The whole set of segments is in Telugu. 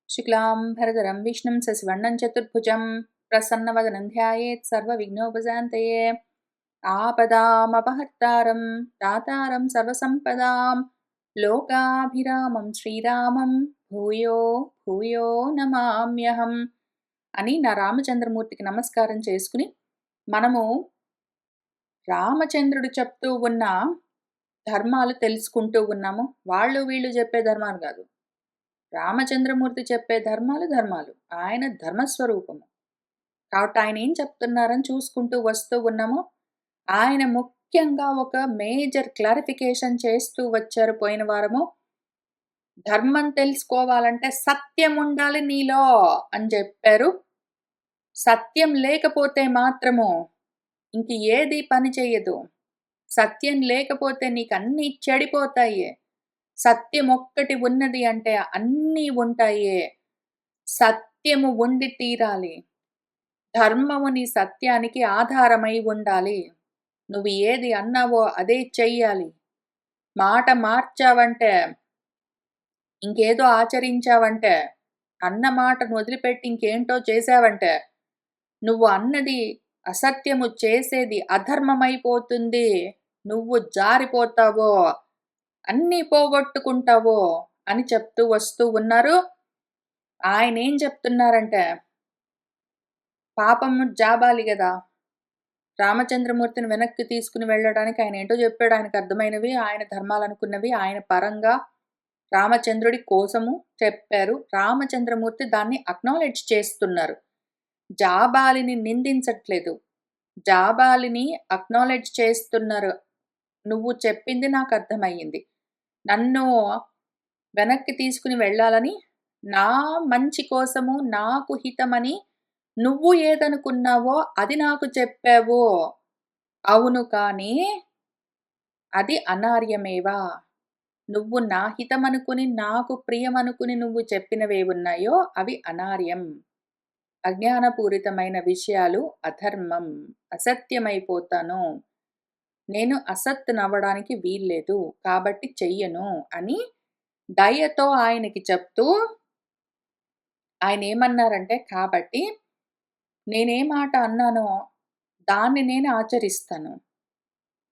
शुक्लाम्भरधरं विष्णुं शशिवर्णं चतुर्भुजं प्रसन्नवदनं ध्यायेत् सर्वविघ्नोपशान्तये। आपदामपहर्तारं दातारं सर्वसम्पदां लोकाभिरामं శ్రీరామం భూయో భూయో నమామ్యహం అని నా రామచంద్రమూర్తికి నమస్కారం చేసుకుని మనము రామచంద్రుడు చెప్తూ ఉన్న ధర్మాలు తెలుసుకుంటూ ఉన్నాము. వాళ్ళు వీళ్ళు చెప్పే ధర్మాలు కాదు, రామచంద్రమూర్తి చెప్పే ధర్మాలు. ఆయన ధర్మస్వరూపము కాబట్టి ఆయన ఏం చెప్తున్నారని చూసుకుంటూ వస్తూ ఉన్నాము. ఆయన ముఖ్యంగా ఒక మేజర్ క్లారిఫికేషన్ చేస్తూ వచ్చారు పోయిన వారము. ధర్మం తెలుసుకోవాలంటే సత్యం ఉండాలి నీలో అని చెప్పారు. సత్యం లేకపోతే మాత్రము ఇంక ఏది పని చెయ్యదు. సత్యం లేకపోతే నీకు అన్నీ చెడిపోతాయి. సత్యం ఒక్కటి ఉన్నది అంటే అన్నీ ఉంటాయి. సత్యము ఉండి తీరాలి. ధర్మము నీ సత్యానికి ఆధారమై ఉండాలి. నువ్వు ఏది అన్నావో అదే చెయ్యాలి. మాట మార్చావంటే, ఇంకేదో ఆచరించావంటే, అన్న మాటను వదిలిపెట్టి ఇంకేంటో చేశావంటే, నువ్వు అన్నది అసత్యము, చేసేది అధర్మమైపోతుంది. నువ్వు జారిపోతావో, అన్నీ పోగొట్టుకుంటావో అని చెప్తూ వస్తూ ఉన్నారు. ఆయన ఏం చెప్తున్నారంటే, పాపము జాబాలి కదా, రామచంద్రమూర్తిని వెనక్కి తీసుకుని వెళ్ళడానికి ఆయన ఏంటో చెప్పాడు. ఆయనకు అర్థమైనవి, ఆయన ధర్మాలు అనుకున్నవి ఆయన పరంగా రామచంద్రుడి కోసము చెప్పారు. రామచంద్రమూర్తి దాన్ని అక్నాలెడ్జ్ చేస్తున్నారు. జాబాలిని నిందించట్లేదు, జాబాలిని అక్నాలెడ్జ్ చేస్తున్నారు. నువ్వు చెప్పింది నాకు అర్థమయ్యింది. నన్ను వెనక్కి తీసుకుని వెళ్ళాలని, నా మంచి కోసము, నాకు హితమని నువ్వు ఏదనుకున్నావో అది నాకు చెప్పావో అవును, కానీ అది అనార్యమేవా. నువ్వు నా హితమనుకుని, నాకు ప్రియమనుకుని నువ్వు చెప్పినవేవున్నాయో అవి అనార్యం, అజ్ఞానపూరితమైన విషయాలు, అధర్మం, అసత్యమైపోతాను. నేను అసత్ నవ్వడానికి వీల్లేదు, కాబట్టి చెయ్యను అని దయతో ఆయనకి చెప్తూ ఆయన ఏమన్నారంటే, కాబట్టి నేనే మాట అన్నానో దాన్ని నేను ఆచరిస్తాను.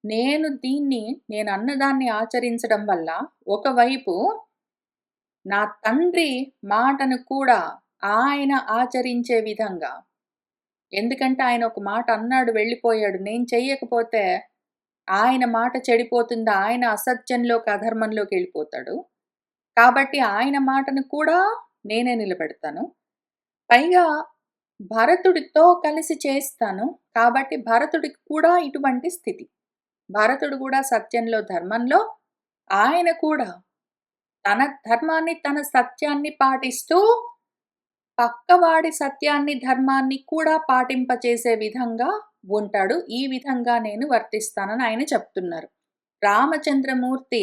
నేను అన్నదాన్ని ఆచరించడం వల్ల ఒకవైపు నా తండ్రి మాటను కూడా ఆయన ఆచరించే విధంగా, ఎందుకంటే ఆయన ఒక మాట అన్నాడు, వెళ్ళిపోయాడు. నేను చెయ్యకపోతే ఆయన మాట చెడిపోతుంది, ఆయన అసత్యంలోకి, అధర్మంలోకి వెళ్ళిపోతాడు. కాబట్టి ఆయన మాటను కూడా నేనే నిలబెడతాను. పైగా భరతుడితో కలిసి చేస్తాను. కాబట్టి భరతుడికి కూడా ఇటువంటి స్థితి. భరతుడు కూడా సత్యంలో, ధర్మంలో, ఆయన కూడా తన ధర్మాన్ని, తన సత్యాన్ని పాటిస్తూ పక్కవాడి సత్యాన్ని, ధర్మాన్ని కూడా పాటింపచేసే విధంగా ఉంటాడు. ఈ విధంగా నేను వర్తిస్తానని ఆయన చెప్తున్నారు. రామచంద్రమూర్తి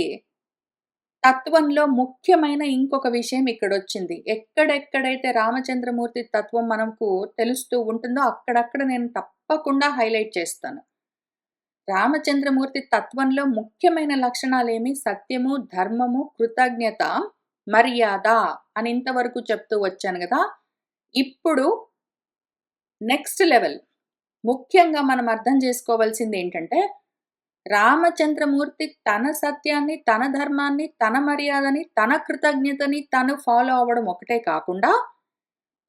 తత్వంలో ముఖ్యమైన ఇంకొక విషయం ఇక్కడొచ్చింది. ఎక్కడెక్కడైతే రామచంద్రమూర్తి తత్వం మనకు తెలుస్తూ ఉంటుందో అక్కడక్కడ నేను తప్పకుండా హైలైట్ చేస్తాను. రామచంద్రమూర్తి తత్వంలో ముఖ్యమైన లక్షణాలేమి? సత్యము, ధర్మము, కృతజ్ఞత, మర్యాద అని ఇంతవరకు చెప్తూ వచ్చాను కదా. ఇప్పుడు నెక్స్ట్ లెవెల్ ముఖ్యంగా మనం అర్థం చేసుకోవాల్సింది ఏంటంటే, రామచంద్రమూర్తి తన సత్యాన్ని, తన ధర్మాన్ని, తన మర్యాదని, తన కృతజ్ఞతని తను ఫాలో అవ్వడం ఒకటే కాకుండా,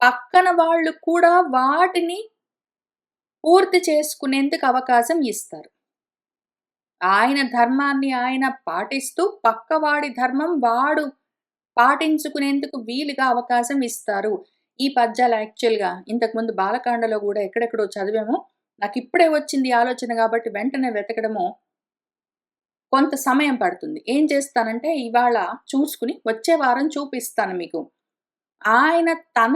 పక్కన వాళ్ళు కూడా వాటిని పూర్తి చేసుకునేందుకు అవకాశం ఇస్తారు. ఆయన ధర్మాన్ని ఆయన పాటిస్తూ పక్కవాడి ధర్మం వాడు పాటించుకునేందుకు వీలుగా అవకాశం ఇస్తారు. ఈ పద్యాలు యాక్చువల్‌గా ఇంతకుముందు బాలకాండలో కూడా ఎక్కడెక్కడో చదివాము. నాకిప్పుడే వచ్చింది ఆలోచన కాబట్టి వెంటనే వెతకడము కొంత సమయం పడుతుంది. ఏం చేస్తానంటే ఇవాళ చూసుకుని వచ్చే వారం చూపిస్తాను మీకు. ఆయన తన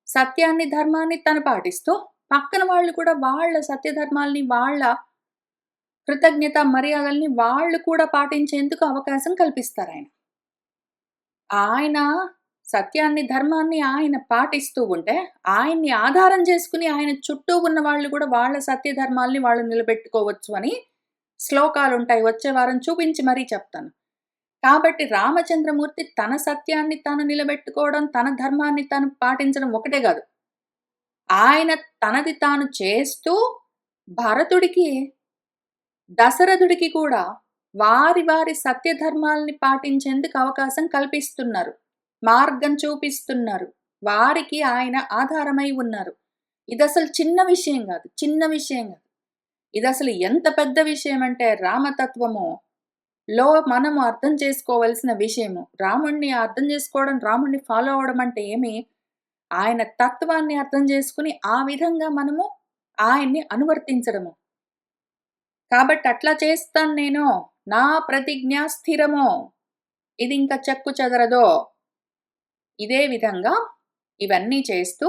సత్యాన్ని, ధర్మాన్ని తను పాటిస్తూ పక్కన వాళ్ళు కూడా వాళ్ళ సత్యధర్మాల్ని, వాళ్ళ కృతజ్ఞత, మర్యాదల్ని వాళ్ళు కూడా పాటించేందుకు అవకాశం కల్పిస్తారాయన. ఆయన సత్యాన్ని, ధర్మాన్ని ఆయన పాటిస్తూ ఉంటే, ఆయన్ని ఆధారం చేసుకుని ఆయన చుట్టూ ఉన్న వాళ్ళు కూడా వాళ్ళ సత్యధర్మాల్ని వాళ్ళు నిలబెట్టుకోవచ్చు అని శ్లోకాలుంటాయి. వచ్చే వారం చూపించి మరీ చెప్తాను. కాబట్టి రామచంద్రమూర్తి తన సత్యాన్ని తాను నిలబెట్టుకోవడం, తన ధర్మాన్ని తాను పాటించడం ఒకటే గాదు. ఆయన తనది తాను చేస్తూ భరతుడికి, దశరథుడికి కూడా వారి వారి సత్యధర్మాల్ని పాటించేందుకు అవకాశం కల్పిస్తున్నారు. మార్గం చూపిస్తున్నారు. వారికి ఆయన ఆధారమై ఉన్నారు. ఇదసలు చిన్న విషయం గాదు. చిన్న విషయం గాదు. ఇదసలు ఎంత పెద్ద విషయమంటే రామతత్వము లో మనము అర్థం చేసుకోవాల్సిన విషయము. రాముడిని అర్థం చేసుకోవడం, రాముడిని ఫాలో అవ్వడం అంటే ఏమి? ఆయన తత్వాన్ని అర్థం చేసుకొని, ఆ విధంగా మనము ఆయన్ని అనువర్తించడము. కాబట్టి అట్లా చేస్తాను నేను. నా ప్రతిజ్ఞ స్థిరము. ఇది ఇంక చెక్కు చెదరదో. ఇదే విధంగా ఇవన్నీ చేస్తూ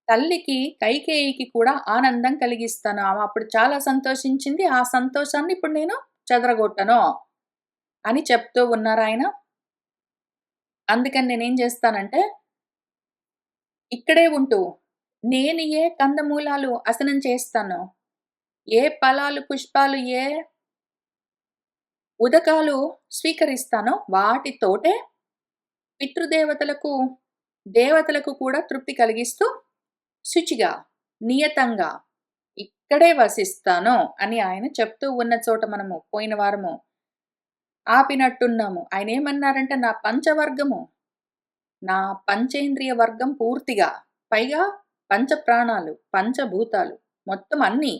తల్లికి కైకేయికి కూడా ఆనందం కలిగిస్తాను. ఆమె అప్పుడు చాలా సంతోషించింది. ఆ సంతోషాన్ని ఇప్పుడు నేను చెదరగొట్టను అని చెప్తూ ఉన్నారాయన. అందుకని నేనేం చేస్తానంటే, ఇక్కడే ఉంటూ నేను ఏ కందమూలాలు అసనం చేస్తానో, ఏ ఫలాలు, పుష్పాలు, ఏ ఉదకాలు స్వీకరిస్తానో వాటితోటే పితృదేవతలకు, దేవతలకు కూడా తృప్తి కలిగిస్తూ శుచిగా, నియతంగా ఇక్కడే వసిస్తాను అని ఆయన చెప్తూ ఉన్న చోట మనము పోయిన వారము ఆపినట్టున్నాము. ఆయనేమన్నారంటే, నా పంచవర్గము, నా పంచేంద్రియ వర్గం పూర్తిగా, పైగా పంచప్రాణాలు, పంచభూతాలు మొత్తం అన్నీ,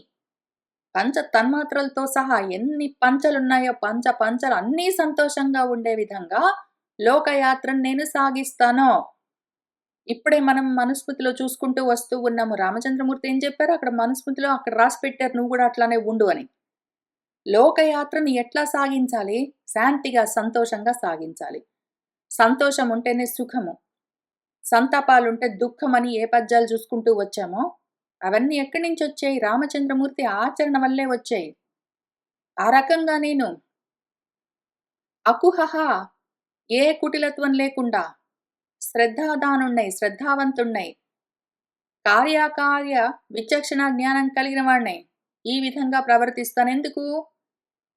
పంచ తన్మాత్రలతో సహా ఎన్ని పంచలున్నాయో పంచలు అన్నీ సంతోషంగా ఉండే విధంగా లోకయాత్రను నేను సాగిస్తాను. ఇప్పుడే మనం మనుస్మృతిలో చూసుకుంటూ వస్తూ ఉన్నాము. రామచంద్రమూర్తి ఏం చెప్పారు? అక్కడ మనుస్మృతిలో అక్కడ రాసి పెట్టారు, నువ్వు కూడా అట్లానే ఉండు అని. లోకయాత్రను ఎట్లా సాగించాలి? శాంతిగా, సంతోషంగా సాగించాలి. సంతోషం ఉంటేనే సుఖము. సంతాపాలుంటే దుఃఖమని ఏ పద్యాలు చూసుకుంటూ వచ్చామో, అవన్నీ ఎక్కడి నుంచొచ్చాయి? రామచంద్రమూర్తి ఆచరణ వల్లే వచ్చాయి. ఆ రకంగా నేను అకుహః, ఏ కుటిలత్వం లేకుండా శ్రద్ధాదానున్నై, శ్రద్ధావంతున్నై, కార్యాకార్య విచక్షణ జ్ఞానం కలిగిన వాడినై ఈ విధంగా ప్రవర్తిస్తాను. ఎందుకు?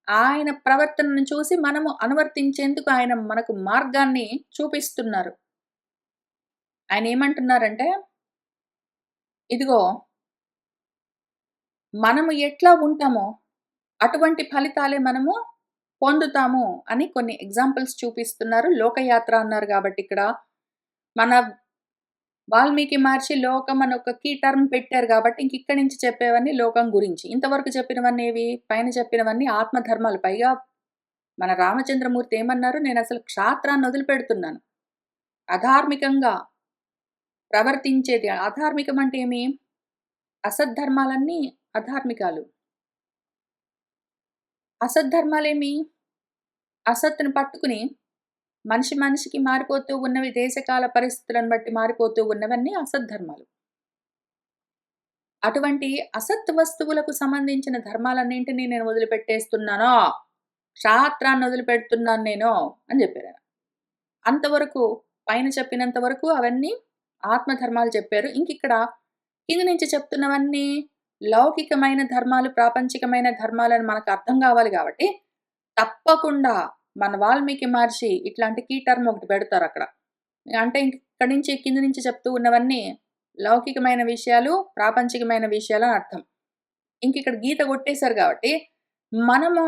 ఆయన ప్రవర్తనను చూసి మనము అనువర్తించేందుకు ఆయన మనకు మార్గాన్ని చూపిస్తున్నారు. ఆయనేమంటున్నారంటే, ఇదిగో మనము ఎట్లా ఉంటామో అటువంటి ఫలితాలే మనము పొందుతాము అని కొన్ని ఎగ్జాంపుల్స్ చూపిస్తున్నారు. లోకయాత్ర అన్నారు గాబట్టి ఇక్కడ మన వాల్మీకి మహర్షి లోకం అని ఒక కీ టర్మ్ పెట్టారు గాబట్టి ఇంకిక్కడి నుంచి చెప్పేవన్నీ లోకం గురించి. ఇంతవరకు చెప్పినవన్నీ ఏవి? పైన చెప్పినవన్నీ ఆత్మధర్మాలు. పైగా మన రామచంద్రమూర్తి ఏమన్నారు? నేనసలు క్షాత్రాన్ని వదిలిపెడుతున్నాను. అధార్మికంగా ప్రవర్తించేది. అధార్మికం అంటే ఏమి? అసద్ధర్మాలన్నీ అధార్మికాలు. అసద్ధర్మాలేమి? అసత్తుని పట్టుకుని మనిషి మనిషికి మారిపోతూ ఉన్నవి, దేశకాల పరిస్థితులను బట్టి మారిపోతూ ఉన్నవన్నీ అసద్ధర్మాలు. అటువంటి అసత్ వస్తువులకు సంబంధించిన ధర్మాలన్నింటినీ నేను వదిలిపెట్టేస్తున్నాను. క్షాత్రాన్ని వదిలిపెడుతున్నాను నేను అని చెప్పారాయన. అంతవరకు పైన చెప్పినంత వరకు అవన్నీ ఆత్మధర్మాలు చెప్పారు. ఇంకిక్కడ కింది నుంచి చెప్తున్నవన్నీ లౌకికమైన ధర్మాలు, ప్రాపంచికమైన ధర్మాలని మనకు అర్థం కావాలి కాబట్టి, తప్పకుండా మన వాల్మీకి మహర్షి ఇట్లాంటి కీ టర్మ్ ఒకటి పెడతారక్కడ. అంటే ఇక్కడి నుంచి కింది నుంచి చెప్తూ ఉన్నవన్నీ లౌకికమైన విషయాలు, ప్రాపంచికమైన విషయాలు అని అర్థం. ఇంకిక్కడ గీత కొట్టేశారు కాబట్టి, మనము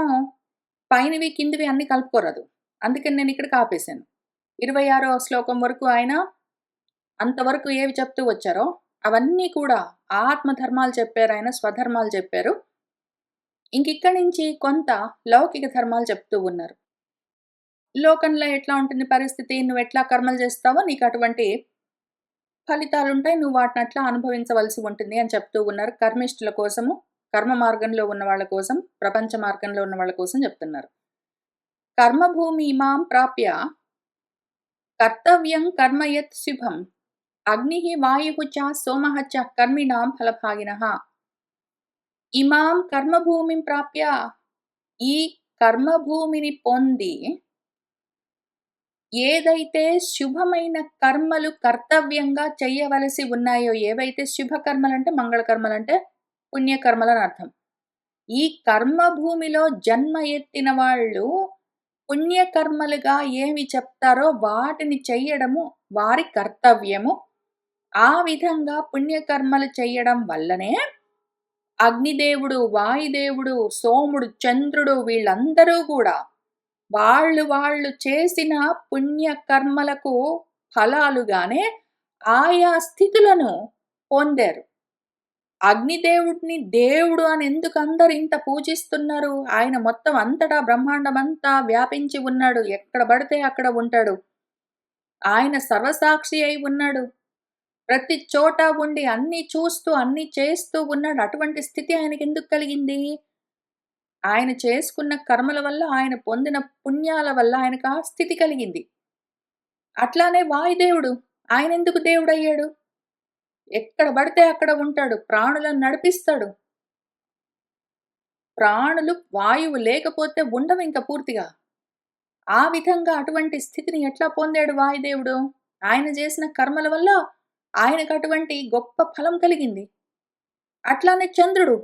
పైనవి, కిందివి అన్నీ కలుపుకోరాదు. అందుకని నేను ఇక్కడికి ఆపేశాను. 26వ శ్లోకం వరకు ఆయన అంతవరకు ఏవి చెప్తూ వచ్చారో అవన్నీ కూడా ఆత్మధర్మాలు చెప్పారాయన, స్వధర్మాలు చెప్పారు. ఇంకిక్కడి నుంచి కొంత లౌకిక ధర్మాలు చెప్తూ ఉన్నారు. లోకంలో ఎట్లా ఉంటుంది పరిస్థితి? నువ్వెట్లా కర్మలు చేస్తావో నీకు అటువంటి ఫలితాలుంటాయి. నువ్వు వాటినట్లా అనుభవించవలసి ఉంటుంది అని చెప్తూ ఉన్నారు. కర్మిష్ఠుల కోసము, కర్మ మార్గంలో ఉన్న వాళ్ళ కోసం, ప్రపంచ మార్గంలో ఉన్న వాళ్ళ కోసం చెప్తున్నారు. కర్మభూమి ఇమాం ప్రాప్య కర్తవ్యం కర్మ యత్ శుభం అగ్నిః వాయుః చ సోమః చ కర్మిణాం ఫలభాగినః. ఇమాం కర్మభూమిం ప్రాప్య, ఈ కర్మభూమిని పొంది ఏదైతే శుభమైన కర్మలు కర్తవ్యంగా చెయ్యవలసి ఉన్నాయో, ఏవైతే శుభకర్మలంటే మంగళకర్మలంటే పుణ్యకర్మలని అర్థం. ఈ కర్మభూమిలో జన్మ ఎత్తిన వాళ్ళు పుణ్యకర్మలుగా ఏమి చెప్తారో వాటిని చెయ్యడము వారి కర్తవ్యము. ఆ విధంగా పుణ్యకర్మలు చెయ్యడం వల్లనే అగ్నిదేవుడు, వాయుదేవుడు, సోముడు, చంద్రుడు వీళ్ళందరూ గూడా వాళ్ళు చేసిన పుణ్యకర్మలకు ఫలాలుగానే ఆయా స్థితులను పొందారు. అగ్నిదేవుడిని దేవుడు అని ఎందుకు అందరూ ఇంత పూజిస్తున్నారు? ఆయన మొత్తం అంతటా బ్రహ్మాండమంతా వ్యాపించి ఉన్నాడు. ఎక్కడ పడితే అక్కడ ఉంటాడు. ఆయన సర్వసాక్షి అయి ఉన్నాడు. ప్రతి చోట ఉండి అన్నీ చూస్తూ, అన్నీ చేస్తూ ఉన్నాడు. అటువంటి స్థితి ఆయనకెందుకు కలిగింది? ఆయన చేసుకున్న కర్మల వల్ల, ఆయన పొందిన పుణ్యాల వల్ల ఆయనకు ఆ స్థితి కలిగింది. అట్లానే వాయుదేవుడు ఆయనెందుకు దేవుడయ్యాడు? ఎక్కడ పడితే అక్కడ ఉంటాడు. ప్రాణులను నడిపిస్తాడు. ప్రాణులు వాయువు లేకపోతే ఉండవింక పూర్తిగా. ఆ విధంగా అటువంటి స్థితిని ఎట్లా పొందాడు వాయుదేవుడు? ఆయన చేసిన కర్మల వల్ల ఆయనకు అటువంటి గొప్ప ఫలం కలిగింది. అట్లానే చంద్రుడు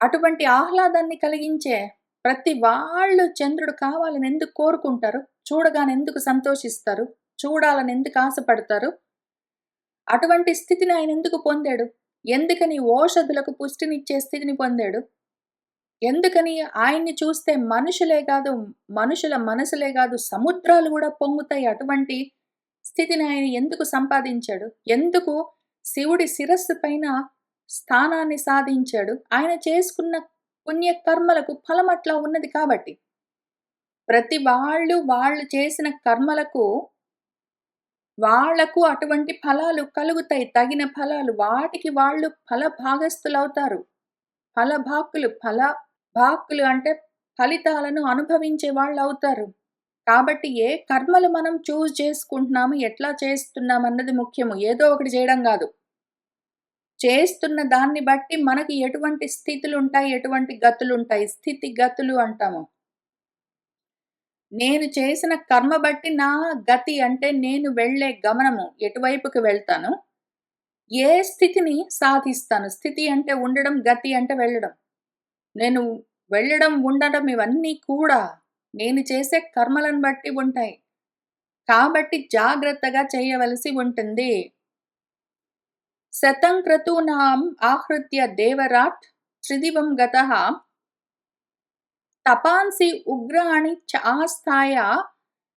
అటువంటి ఆహ్లాదాన్ని కలిగించే ప్రతి వాళ్ళు చంద్రుడు కావాలని ఎందుకు కోరుకుంటారు? చూడగానే ఎందుకు సంతోషిస్తారు? చూడాలని ఎందుకు ఆశపడతారు? అటువంటి స్థితిని ఆయన ఎందుకు పొందాడు? ఎందుకని ఓషధులకు పుష్టినిచ్చే స్థితిని పొందాడు? ఎందుకని ఆయన్ని చూస్తే మనుషులే కాదు, మనుషుల మనసులే కాదు, సముద్రాలు గూడా పొంగుతాయి. అటువంటి స్థితిని ఆయన ఎందుకు సంపాదించాడు? ఎందుకు శివుడి శిరస్సు పైన స్థానాన్ని సాధించాడు? ఆయన చేసుకున్న పుణ్యకర్మలకు ఫలం అట్లా ఉన్నది కాబట్టి. ప్రతి వాళ్ళు చేసిన కర్మలకు వాళ్లకు అటువంటి ఫలాలు కలుగుతాయి. తగిన ఫలాలు. వాటికి వాళ్ళు ఫలభాగస్తులవుతారు. ఫలభాక్కులు అంటే ఫలితాలను అనుభవించే వాళ్ళవుతారు. కాబట్టి ఏ కర్మలు మనం చేసుకుంటున్నాము, ఎట్లా చేస్తున్నామన్నది ముఖ్యము. ఏదో ఒకటి చేయడం గాదు. చేస్తున్న దాన్ని బట్టి మనకి ఎటువంటి స్థితులుంటాయి, ఎటువంటి గతులుంటాయి. స్థితి గతులు అంటాము. నేను చేసిన కర్మ బట్టి నా గతి అంటే నేను వెళ్ళే గమనము ఎటువైపుకి వెళ్తాను, ఏ స్థితిని సాధిస్తాను. స్థితి అంటే ఉండడం, గతి అంటే వెళ్ళడం. నేను వెళ్ళడం, ఉండడం ఇవన్నీ కూడా నేను చేసే కర్మలను బట్టి ఉంటాయి. కాబట్టి జాగ్రత్తగా చేయవలసి ఉంటుంది. శతం క్రతూనాం ఆహృత్య దేవరాట్ త్రిదివం గతః తపాంసి ఉగ్రాణి చ ఆస్థాయ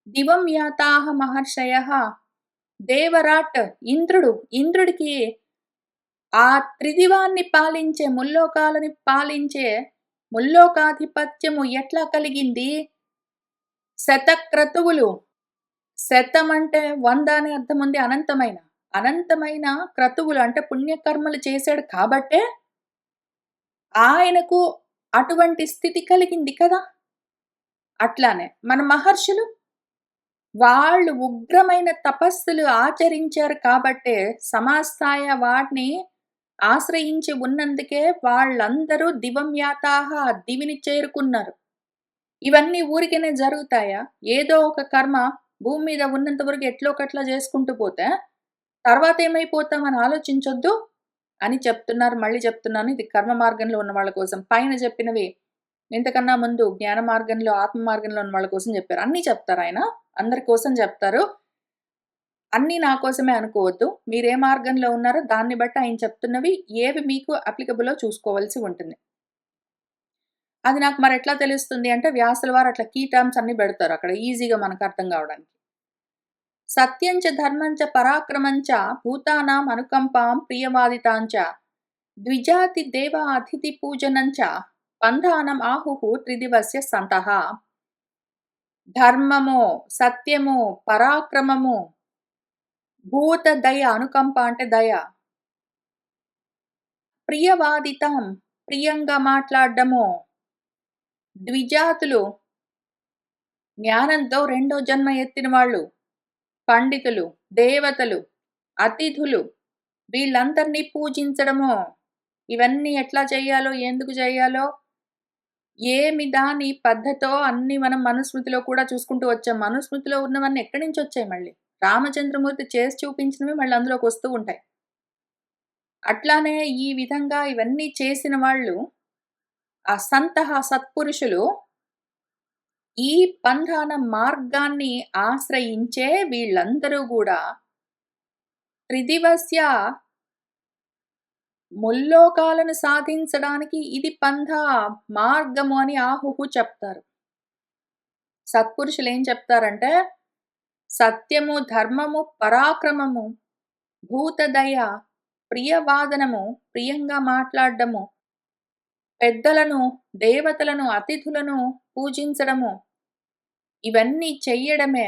దివం యాతాః మహర్షయః. దేవరాట్ ఇంద్రుడికి ఆ త్రిదివాన్ని పాలించే, ముల్లోకాలని పాలించే ముల్లోకాధిపత్యము ఎట్లా కలిగింది? శతక్రతువులు. శతం అంటే 100 అనే అర్థం ఉంది. అనంతమైన క్రతువులు అంటే పుణ్యకర్మలు చేశాడు కాబట్టే ఆయనకు అటువంటి స్థితి కలిగింది కదా! అట్లానే మన మహర్షులు వాళ్ళు ఉగ్రమైన తపస్సులు ఆచరించారు కాబట్టే సమాస్థాయ వాటిని ఆశ్రయించి ఉన్నందుకే వాళ్ళందరూ దివం యాతాః దివిని చేరుకున్నారు. ఇవన్నీ ఊరికేనే జరుగుతాయా? ఏదో ఒక కర్మ భూమి మీద ఉన్నంత వరకు ఎట్లో ఒకట్లా చేసుకుంటూ పోతే తర్వాత ఏమైపోతామని ఆలోచించొద్దు అని చెప్తున్నారు. మళ్ళీ చెప్తున్నాను, ఇది కర్మ మార్గంలో ఉన్న వాళ్ళ కోసం. పైన చెప్పినవి ఇంతకన్నా ముందు జ్ఞాన మార్గంలో, ఆత్మ మార్గంలో ఉన్న వాళ్ళ కోసం చెప్పారు. అన్నీ చెప్తారు ఆయన. అందరి కోసం చెప్తారు. అన్నీ నా కోసమే అనుకోవద్దు. మీరే మార్గంలో ఉన్నారో దాన్ని బట్టి ఆయన చెప్తున్నవి ఏవి మీకు అప్లికబులో చూసుకోవాల్సి ఉంటుంది. అది నాకు మరెట్లా తెలుస్తుంది అంటే వ్యాసుల వారు అట్లా కీ టర్మ్స్ అన్నీ పెడతారు అక్కడ ఈజీగా మనకు అర్థం కావడానికి. సత్యంచ ధర్మంచ పరాక్రమంచ భూతానాం అనుకంపాం ప్రియవాదితాంచ ద్విజాతి దేవ అతిథి పూజనంచ బంధానం ఆహుః త్రిదివస్య సంతః. ధర్మము, సత్యము, పరాక్రమము, భూత దయ, అనుకంప అంటే దయ, ప్రియవాదితం ప్రియంగా మాట్లాడడము, ద్విజాతులు జ్ఞానంతో రెండో జన్మ ఎత్తిన వాళ్ళు, పండితులు, దేవతలు, అతిథులు వీళ్ళందరినీ పూజించడము. ఇవన్నీ ఎట్లా చేయాలో, ఎందుకు చేయాలో, ఏమి దాని పద్ధతో అన్నీ మనం మనుస్మృతిలో కూడా చూసుకుంటూ వచ్చాం. మనుస్మృతిలో ఉన్నవన్నీ ఎక్కడి నుంచి వచ్చాయి మళ్ళీ? రామచంద్రమూర్తి చేసి చూపించినవి మళ్ళీ అందులోకి వస్తూ ఉంటాయి. అట్లానే ఈ విధంగా ఇవన్నీ చేసిన వాళ్ళు ఆ సంతః సత్పురుషులు ఈ పంథాన మార్గాన్ని ఆశ్రయించే వీళ్ళందరూ గూడా త్రిదివస్య ముల్లోకాలను సాధించడానికి ఇది పంథా, మార్గము అని ఆహుహు చెప్తారు. సత్పురుషులేం చెప్తారంటే, సత్యము, ధర్మము, పరాక్రమము, భూతదయ, ప్రియవాదనము, ప్రియంగా మాట్లాడడము, పెద్దలను, దేవతలను, అతిథులను పూజించడము, ఇవన్నీ చెయ్యడమే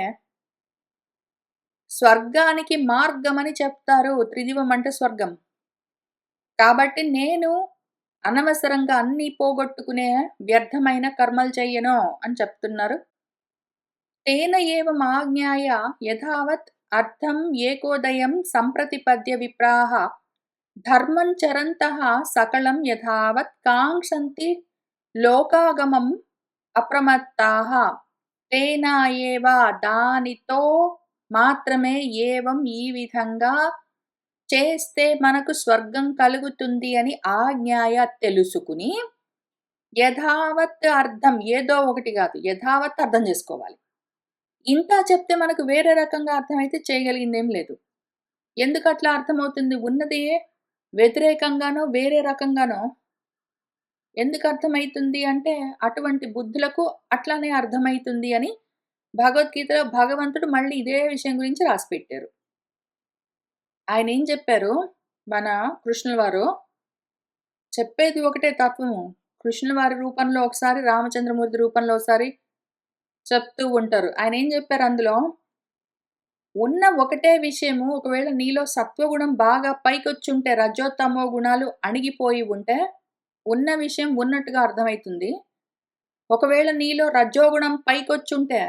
స్వర్గానికి మార్గమని చెప్తారు. త్రిదివం అంటే స్వర్గం. కాబట్టి నేను అనవసరంగా అన్నీ పోగొట్టుకునే వ్యర్థమైన కర్మలు చెయ్యను అని చెప్తున్నారు. తేన ఏవం ఆజ్ఞాయ యథావత్ అర్థం ఏకోదయం సంప్రతిపద్య విప్రాః ధర్మం చరంతః సకలం యథావత్ కాంక్షంతి లోకాగమం అప్రమత్తాః తేన ఏవ దానితో మాత్రమే ఏవం ఈ విధంగా చేస్తే మనకు స్వర్గం కలుగుతుంది అని ఆజ్ఞాయ తెలుసుకుని యథావత్ అర్థం, ఏదో ఒకటి కాదు, యథావత్ అర్థం చేసుకోవాలి. ఇంత చెప్తే మనకు వేరే రకంగా అర్థమైతే చేయగలిగిందేం లేదు. ఎందుకట్లా అర్థమవుతుంది? ఉన్నది వ్యతిరేకంగానో వేరే రకంగానో ఎందుకు అర్థమైతుంది అంటే, అటువంటి బుద్ధులకు అట్లానే అర్థమైతుంది అని భగవద్గీతలో భగవంతుడు మళ్ళీ ఇదే విషయం గురించి రాసిపెట్టారు. ఆయనేం చెప్పారు, మన కృష్ణుల వారు చెప్పేది ఒకటే తత్వము. కృష్ణుల వారి రూపంలో ఒకసారి, రామచంద్రమూర్తి రూపంలో ఒకసారి చెప్తూ ఉంటారు. ఆయనేం చెప్పారు అందులో, ఉన్న ఒకటే విషయము ఒకవేళ నీలో సత్వగుణం బాగా పైకొచ్చుంటే, రజోతమో గుణాలు అణిగిపోయి ఉంటే ఉన్న విషయం ఉన్నట్టుగా అర్థమైతుంది. ఒకవేళ నీలో రజోగుణం పైకొచ్చుంటే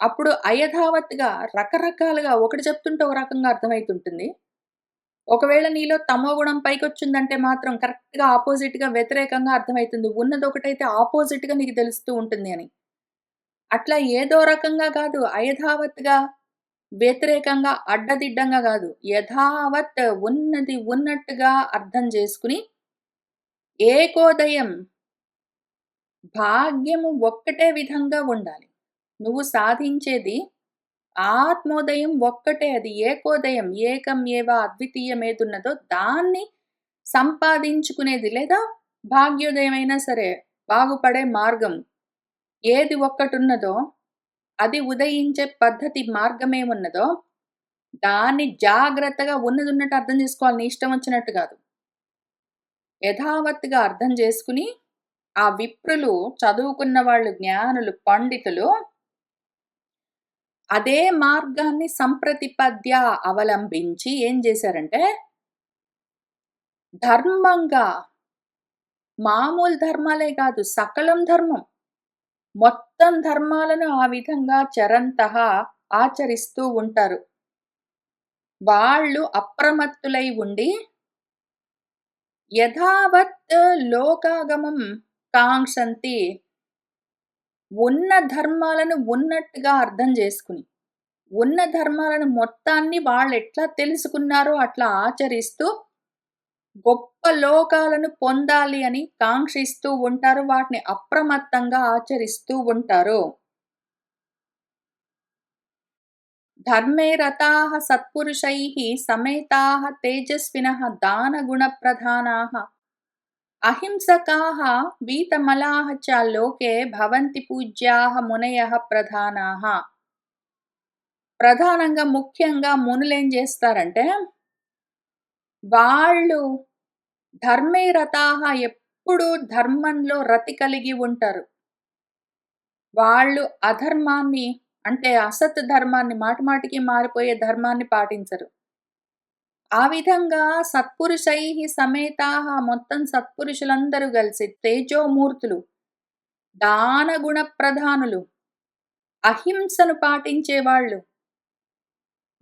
అప్పుడు అయథావత్‌గా రకరకాలుగా ఒకటి చెప్తుంటే ఒక రకంగా అర్థమైతుంటుంది. ఒకవేళ నీలో తమోగుణం పైకొచ్చిందంటే మాత్రం కరెక్ట్‌గా ఆపోజిట్‌గా వ్యతిరేకంగా అర్థమైతుంది. ఉన్నదొకటైతే ఆపోజిట్‌గా నీకు తెలుస్తూ ఉంటుంది అని. అట్లా ఏదో రకంగా కాదు, అయథావత్‌గా, వ్యతిరేకంగా, అడ్డదిడ్డంగా కాదు. యథావత్ ఉన్నది ఉన్నట్టుగా అర్థం చేసుకుని ఏకోదయం భాగ్యము ఒక్కటే విధంగా ఉండాలి. నువ్వు సాధించేది ఆత్మోదయం ఒక్కటే, అది ఏకోదయం. ఏకం ఏవ అద్వితీయం ఏదున్నదో దాన్ని సంపాదించుకునేది, లేదా భాగ్యోదయం అయినా సరే బాగుపడే మార్గం ఏది ఒక్కటున్నదో, అది ఉదయించే పద్ధతి మార్గమేమున్నదో దాన్ని జాగ్రత్తగా ఉన్నదున్నట్టు అర్థం చేసుకోవాలి. నీ ఇష్టం వచ్చినట్టు కాదు. యథావత్తుగా అర్థం చేసుకుని ఆ విప్రులు, చదువుకున్న వాళ్ళు, జ్ఞానులు, పండితులు అదే మార్గాన్ని సంప్రతిపద్య అవలంబించి ఏం చేశారంటే, ధర్మంగా, మామూలు ధర్మాలే కాదు, సకలం ధర్మం, మొత్తం ధర్మాలను ఆ విధంగా చరంతః ఆచరిస్తూ ఉంటారు. వాళ్ళు అప్రమత్తులై ఉండి యథావత్ లోకాగమం కాంక్షంతి, ఉన్న ధర్మాలను ఉన్నట్టుగా అర్థం చేసుకుని, ఉన్న ధర్మాలను మొత్తాన్ని వాళ్ళెట్లా తెలుసుకున్నారో అట్లా ఆచరిస్తూ గొప్ప లోకాలను పొందాలి అని కాంక్షిస్తూ ఉంటారు. వాటిని అప్రమత్తంగా ఆచరిస్తూ ఉంటారు. ధర్మే రతాః సత్పురుషైః సమేతాః తేజస్వినః దానగుణప్రధానాః అహింసకాః వీతమలాః చ లోకే భవంతి పూజ్యాః మునయః ప్రధానాః. ప్రధానంగా, ముఖ్యంగా మునులేం చేస్తారంటే, వాళ్ళు ధర్మే రతాః, ఎప్పుడూ ధర్మంలో రతి కలిగి ఉంటారు. వాళ్ళు అధర్మాన్ని, అంటే అసత్ ధర్మాన్ని, మాటిమాటికి మారిపోయే ధర్మాన్ని పాటించరు. ఆ విధంగా సత్పురుషైః సమేతాః, మొత్తం సత్పురుషులందరూ కలిసి తేజోమూర్తులు, దానగుణ ప్రధానులు, అహింసను పాటించేవాళ్ళు,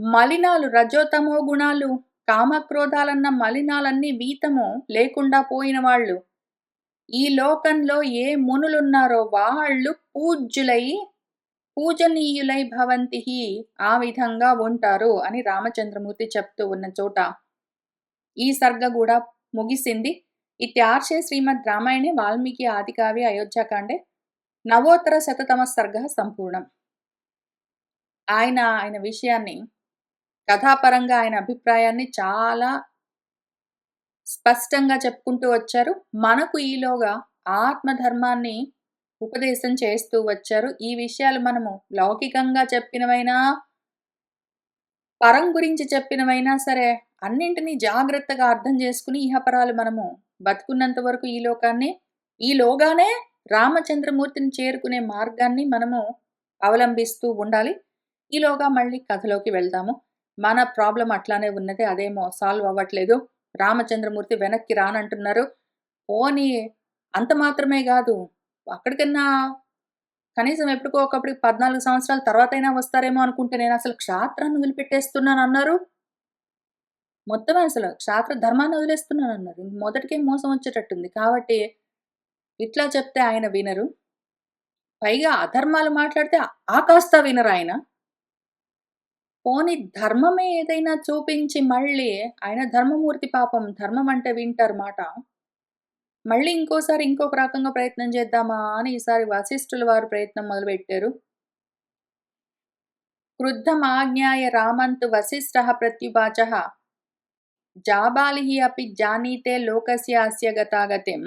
మలినాలు, రజోతమో గుణాలు, కామక్రోధాలన్న మలినాలన్నీ వీతము లేకుండా పోయిన వాళ్ళు, ఈ లోకంలో ఏ మునులున్నారో వాళ్ళు పూజ్యులై, పూజనీయులై భవంతిః, ఆ విధంగా ఉంటారు అని రామచంద్రమూర్తి చెప్తూ ఉన్న చోట ఈ సర్గ కూడా ముగిసింది. ఇత్యార్షే శ్రీమద్ రామాయణే వాల్మీకి ఆదికావ్ये అయోధ్యాకాండే నవోత్తర శతతమ సర్గ సంపూర్ణం. ఆయన విషయాన్ని కథాపరంగా ఆయన అభిప్రాయాన్ని చాలా స్పష్టంగా చెప్పుకుంటూ వచ్చారు. మనకు ఈలోగా ఆత్మధర్మాన్ని ఉపదేశం చేస్తూ వచ్చారు. ఈ విషయాలు మనము లౌకికంగా చెప్పినవైనా, పరం గురించి చెప్పినవైనా సరే, అన్నింటినీ జాగ్రత్తగా అర్థం చేసుకుని ఇహపరాలు మనము బతుకున్నంత వరకు ఈలోగానే రామచంద్రమూర్తిని చేరుకునే మార్గాన్ని మనము అవలంబిస్తూ ఉండాలి. ఈలోగా మళ్ళీ కథలోకి వెళ్దాము. మన ప్రాబ్లమ్ అట్లానే ఉన్నది. అదేమో సాల్వ్ అవ్వట్లేదు. రామచంద్రమూర్తి వెనక్కి రానంటున్నారు. పోనీ అంత మాత్రమే గాదు. అక్కడికన్నా కనీసం ఎప్పటికో ఒకప్పటికి 14 సంవత్సరాల తర్వాతైనా వస్తారేమో అనుకుంటే నేనసలు క్షాత్రాన్ని వదిలిపెట్టేస్తున్నానన్నారు. మొత్తం అసలు క్షాత్ర ధర్మాన్ని వదిలేస్తున్నానన్నారు. మొదటికే మోసం వచ్చేటట్టుంది. కాబట్టి ఇట్లా చెప్తే ఆయన వినరు. పైగా అధర్మాలు మాట్లాడితే ఆ కాస్త వినరాయన. పోనీ ధర్మమే ఏదైనా చూపించి మళ్ళీ ఆయన ధర్మమూర్తి పాపం ధర్మం అంటే వింటారు మాట. మళ్ళీ ఇంకోసారి ఇంకొక రకంగా ప్రయత్నం చేద్దామా అని ఈసారి వశిష్ఠుల వారు ప్రయత్నం మొదలుపెట్టారు. క్రుద్ధమాజ్ఞాయ రామంతు వశిష్ఠః ప్రత్యువాచః జాబాలిః అపి జానీతే లోకస్య అస్య గతాగతిం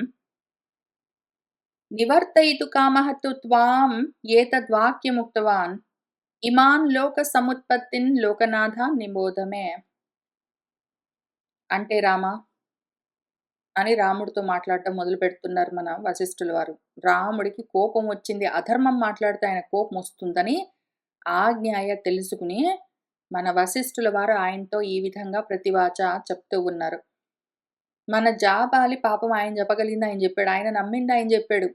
నివర్తయితు కామః తు త్వాం ఏతద్వాక్యముక్తవాన్ ఇమాన్ లోక సముత్పత్తిన్ లోకనాథ నిబోధమే. అంటే రామా అని రాముడితో మాట్లాడటం మొదలు పెడుతున్నారు మన వశిష్ఠుల వారు. రాముడికి కోపం వచ్చింది. అధర్మం మాట్లాడితే ఆయన కోపం వస్తుందని ఆజ్ఞాయ తెలుసుకుని మన వశిష్ఠుల వారు ఆయనతో ఈ విధంగా ప్రతివాచ చెప్తూ ఉన్నారు. మన జాబాలి పాపం ఆయన చెప్పగలిగింది ఆయన చెప్పాడు. ఆయన నమ్మింది ఆయన చెప్పాడు.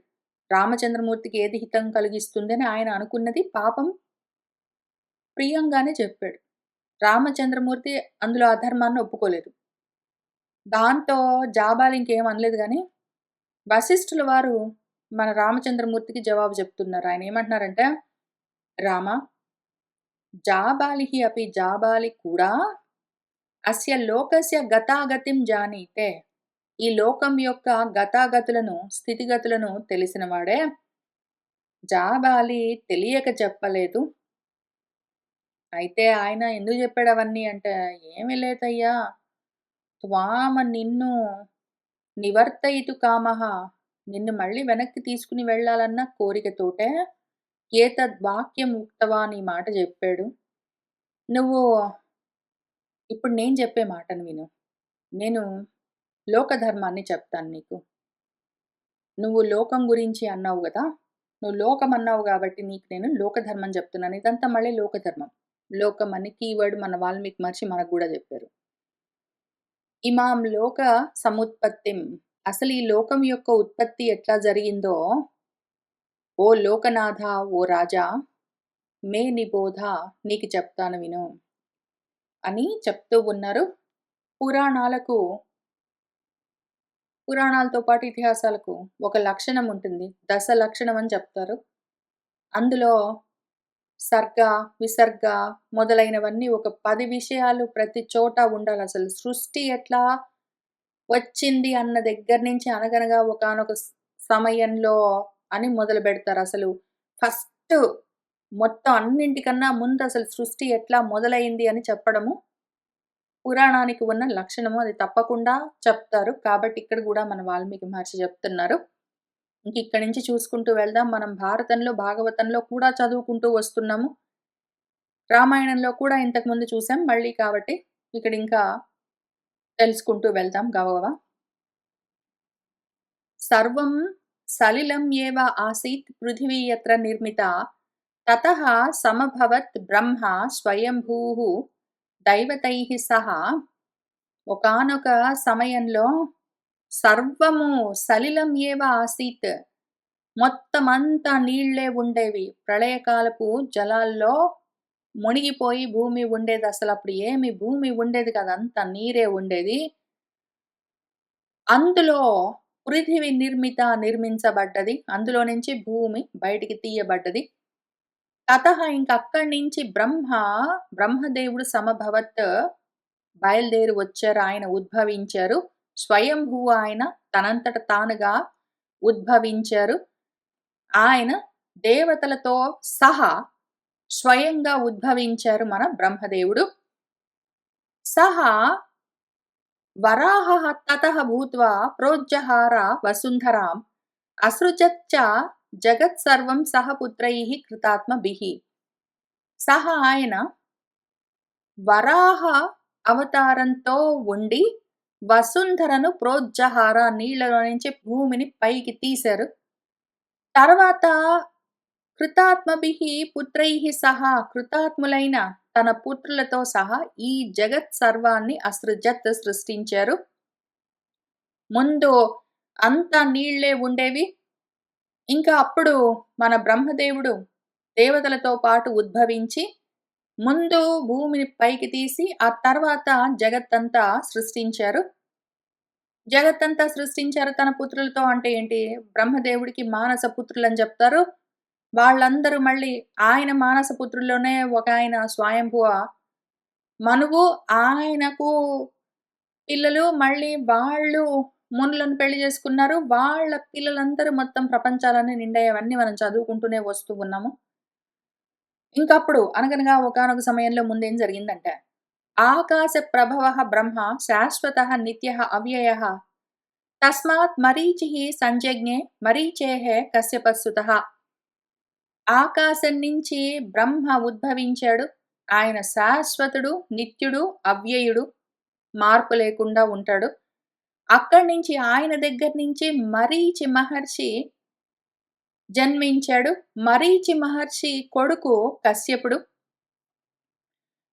రామచంద్రమూర్తికి ఏది హితం కలిగిస్తుందని ఆయన అనుకున్నది పాపం ప్రియంగానే చెప్పాడు. రామచంద్రమూర్తి అందులో అధర్మాన్ని ఒప్పుకోలేదు. దాంతో జాబాలి ఇంకేం అనలేదు గాని, వశిష్ఠుల వారు మన రామచంద్రమూర్తికి జవాబు చెప్తున్నారు. ఆయన ఏమంటున్నారంటే, రామ జాబాలిః అపి జాబాలి కూడా అస్య లోకస్య గతాగతిం జానీతే. ఈ లోకం యొక్క గతాగతులను, స్థితిగతులను తెలిసినవాడే. జాబాలి తెలియక చెప్పలేదు. అయితే ఆయన ఎందుకు చెప్పాడు అవన్నీ అంటే, ఏమీ లేదయ్యా, త్వామ నిన్ను నివర్తయితు కామః నిన్ను మళ్ళీ వెనక్కి తీసుకుని వెళ్ళాలన్న కోరికతోటే ఏతద్వాక్యం ఉక్తవాన్ ఈ మాట చెప్పాడు. నువ్వు ఇప్పుడు నేను చెప్పే మాటను విను. నేను లోకధర్మాన్ని చెప్తాను నీకు. నువ్వు లోకం గురించి అన్నావు గదా! నువ్వు లోకం అన్నావు గాబట్టి నీకు నేను లోకధర్మం చెప్తున్నాను. ఇదంతా మళ్ళీ లోకధర్మం. లోకం అని కీవర్డ్ మన వాల్మీకి మహర్షి మనకు గూడా చెప్పారు. ఇమాం లోక సముత్పత్తిం అసలు ఈ లోకం యొక్క ఉత్పత్తి ఎట్లా జరిగిందో ఓ లోకనాథ ఓ రాజా మే నిబోధ నీకు చెప్తాను విను అని చెప్తూ ఉన్నారు. పురాణాలతో పాటు ఇతిహాసాలకు ఒక లక్షణం ఉంటుంది. దశ లక్షణం అని చెప్తారు. అందులో సర్గ, విసర్గ మొదలైనవన్నీ ఒక 10 విషయాలు ప్రతి చోట ఉండాలి. అసలు సృష్టి ఎట్లా వచ్చింది అన్న దగ్గర నుంచి అనగనగా ఒకానొక సమయంలో అని మొదలు పెడతారు. అసలు ఫస్ట్ మొత్తం అన్నింటికన్నా ముందు అసలు సృష్టి ఎట్లా మొదలైంది అని చెప్పడము పురాణానికి ఉన్న లక్షణము. అది తప్పకుండా చెప్తారు. కాబట్టి ఇక్కడ కూడా మన వాల్మీకి మహర్షి చెప్తున్నారు. ఇంక ఇక్కడి నుంచి చూసుకుంటూ వెళ్దాం. మనం భారతంలో, భాగవతంలో కూడా చదువుకుంటూ వస్తున్నాము. రామాయణంలో కూడా ఇంతకుముందు చూసాం. మళ్ళీ కాబట్టి ఇక్కడ ఇంకా తెలుసుకుంటూ వెళ్దాం గబగబ. సర్వం సలిలం ఏవ ఆసీత్ పృథివీ యత్ర నిర్మిత తతః సమభవత్ బ్రహ్మ స్వయంభూః దైవతైః సహా. ఒకానొక సమయంలో సర్వము సలిలం ఏవ ఆసీత్ మొత్తమంతా నీళ్లే ఉండేవి. ప్రళయకాలపు జలాల్లో మునిగిపోయి భూమి ఉండేది. అసలు అప్పుడు ఏమి భూమి ఉండేది కాదు. అంతా నీరే ఉండేది. అందులో పృథివి నిర్మించబడ్డది. అందులో నుంచి భూమి బయటికి తీయబడ్డది. తతః ఇంకక్కడి నుంచి బ్రహ్మదేవుడు సమభవత్ బయలుదేరి వచ్చారు. ఆయన ఉద్భవించారు. స్వయంభూ ఆయన తనంతట తానుగా ఉద్భవించారు. ఆయన దేవతలతో సహా స్వయంగా ఉద్భవించారు మన బ్రహ్మదేవుడు. సహా వరాహః తతః భూత్వా ప్రోజ్జహార వసుంధరాం అసృజచ్చ జగత్సర్వం సహ పుత్రైః కృతాత్మభిః. ఆయన వరాహ అవతారంతో ఉండి వసుంధరను ప్రోజ్జహార నీళ్లలో నుంచి భూమిని పైకి తీశారు. తర్వాత కృతాత్మభిః పుత్రైః సహా కృతాత్ములైన తన పుత్రులతో సహా ఈ జగత్ సర్వాన్ని అసృజత్ సృష్టించారు. ముందు అంతా నీళ్ళే ఉండేవి. ఇంకా అప్పుడు మన బ్రహ్మదేవుడు దేవతలతో పాటు ఉద్భవించి ముందు భూమిని పైకి తీసి ఆ తర్వాత జగత్తంతా సృష్టించారు. జగత్తంతా సృష్టించారు తన పుత్రులతో అంటే ఏంటి? బ్రహ్మదేవుడికి మానస పుత్రులని చెప్తారు. వాళ్ళందరూ మళ్ళీ ఆయన మానస పుత్రుల్లోనే ఒకాయన స్వయంభువ మనువు. ఆయనకు పిల్లలు మళ్ళీ వాళ్ళు మునులను పెళ్లి చేసుకున్నారు. వాళ్ళ పిల్లలందరూ మొత్తం ప్రపంచాలన్నీ నిండాయవన్నీ మనం చదువుకుంటూనే వస్తూ ఉన్నాము. ఇంకప్పుడు అనగనగా ఒకానొక సమయంలో ముందేం జరిగిందంటే, ఆకాశ ప్రభవః బ్రహ్మ శాశ్వతః నిత్యః అవ్యయః తస్మాత్ మరీచిః సంజజ్ఞే మరీచేః కశ్యపస్సుతః. ఆకాశం నుంచి బ్రహ్మ ఉద్భవించాడు. ఆయన శాశ్వతుడు, నిత్యుడు, అవ్యయుడు, మార్పు లేకుండా ఉంటాడు. అక్కడి నుంచి ఆయన దగ్గర నుంచి మరీచి మహర్షి జన్మించాడు. మరీచి మహర్షి కొడుకు కశ్యపుడు.